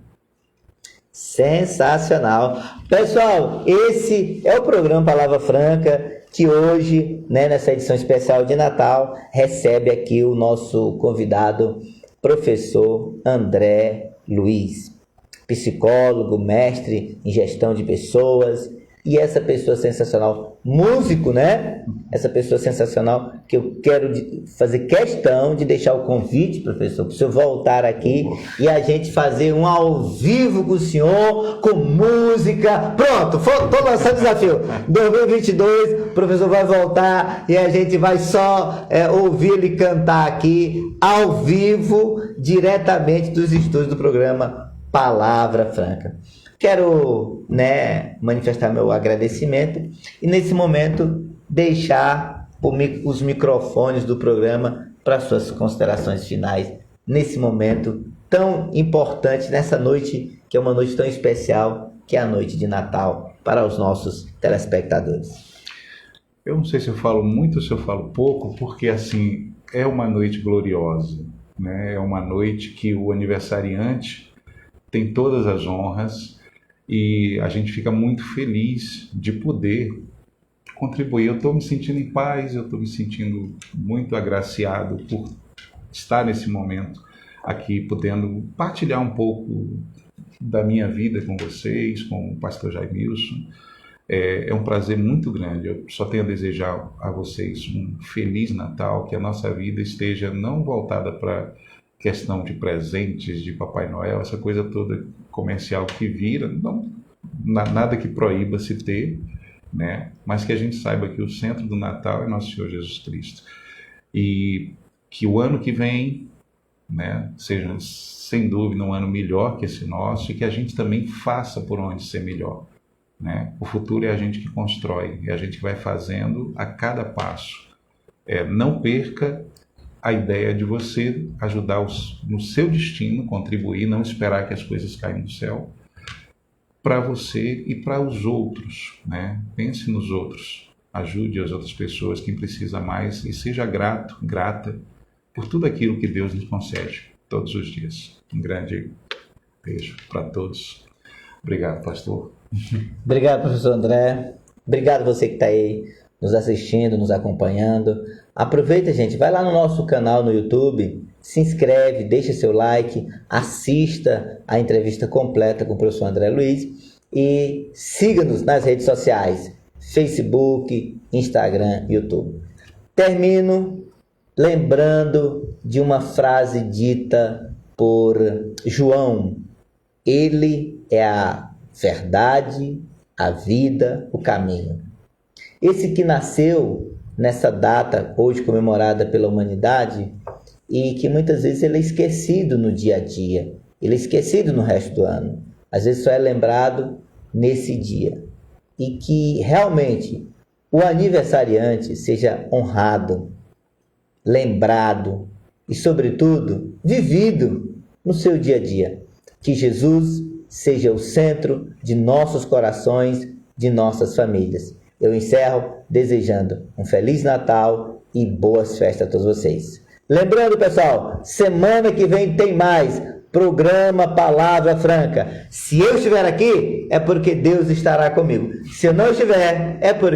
Sensacional. Pessoal, esse é o programa Palavra Franca, que hoje, né, nessa edição especial de Natal, recebe aqui o nosso convidado, professor André Luiz. Psicólogo, mestre em gestão de pessoas e essa pessoa sensacional, músico, né? Essa pessoa sensacional que eu quero fazer questão de deixar o convite, professor, para o senhor voltar aqui e a gente fazer um ao vivo com o senhor, com música. Pronto, estou lançando o desafio. 2022, o professor vai voltar e a gente vai só ouvir ele cantar aqui, ao vivo, diretamente dos estúdios do programa Palavra Franca. Quero, manifestar meu agradecimento e, nesse momento, deixar os microfones do programa para suas considerações finais, nesse momento tão importante, nessa noite, que é uma noite tão especial, que é a noite de Natal, para os nossos telespectadores. Eu não sei se eu falo muito ou se eu falo pouco, porque, assim, é uma noite gloriosa, né? É uma noite que o aniversariante tem todas as honras, e a gente fica muito feliz de poder contribuir. Eu estou me sentindo em paz, eu estou me sentindo muito agraciado por estar nesse momento aqui, podendo partilhar um pouco da minha vida com vocês, com o pastor Jaimilson. É um prazer muito grande. Eu só tenho a desejar a vocês um Feliz Natal, que a nossa vida esteja não voltada para questão de presentes, de Papai Noel, essa coisa toda comercial que vira, não, nada que proíba se ter, né? Mas que a gente saiba que o centro do Natal é nosso Senhor Jesus Cristo. E que o ano que vem, né, seja, sem dúvida, um ano melhor que esse nosso, e que a gente também faça por onde ser melhor, né? O futuro é a gente que constrói, é a gente que vai fazendo a cada passo. Não perca a ideia de você ajudar no seu destino, contribuir, não esperar que as coisas caiam do céu, para você e para os outros, né? Pense nos outros, ajude as outras pessoas, quem precisa mais, e seja grata por tudo aquilo que Deus nos concede todos os dias. Um grande beijo para todos. Obrigado, pastor. Obrigado, professor André. Obrigado você que está aí nos assistindo, nos acompanhando. Aproveita, gente, vai lá no nosso canal no YouTube, se inscreve, deixa seu like, assista a entrevista completa com o professor André Luiz e siga-nos nas redes sociais, Facebook, Instagram, YouTube. Termino lembrando de uma frase dita por João: ele é a verdade, a vida, o caminho. Esse que nasceu nessa data hoje comemorada pela humanidade e que muitas vezes ele é esquecido no dia a dia, ele é esquecido no resto do ano, às vezes só é lembrado nesse dia, e que realmente o aniversariante seja honrado, lembrado e, sobretudo, vivido no seu dia a dia. Que Jesus seja o centro de nossos corações, de nossas famílias. Eu encerro desejando um Feliz Natal e boas festas a todos vocês. Lembrando, pessoal, semana que vem tem mais programa Palavra Franca. Se eu estiver aqui, é porque Deus estará comigo. Se eu não estiver, é porque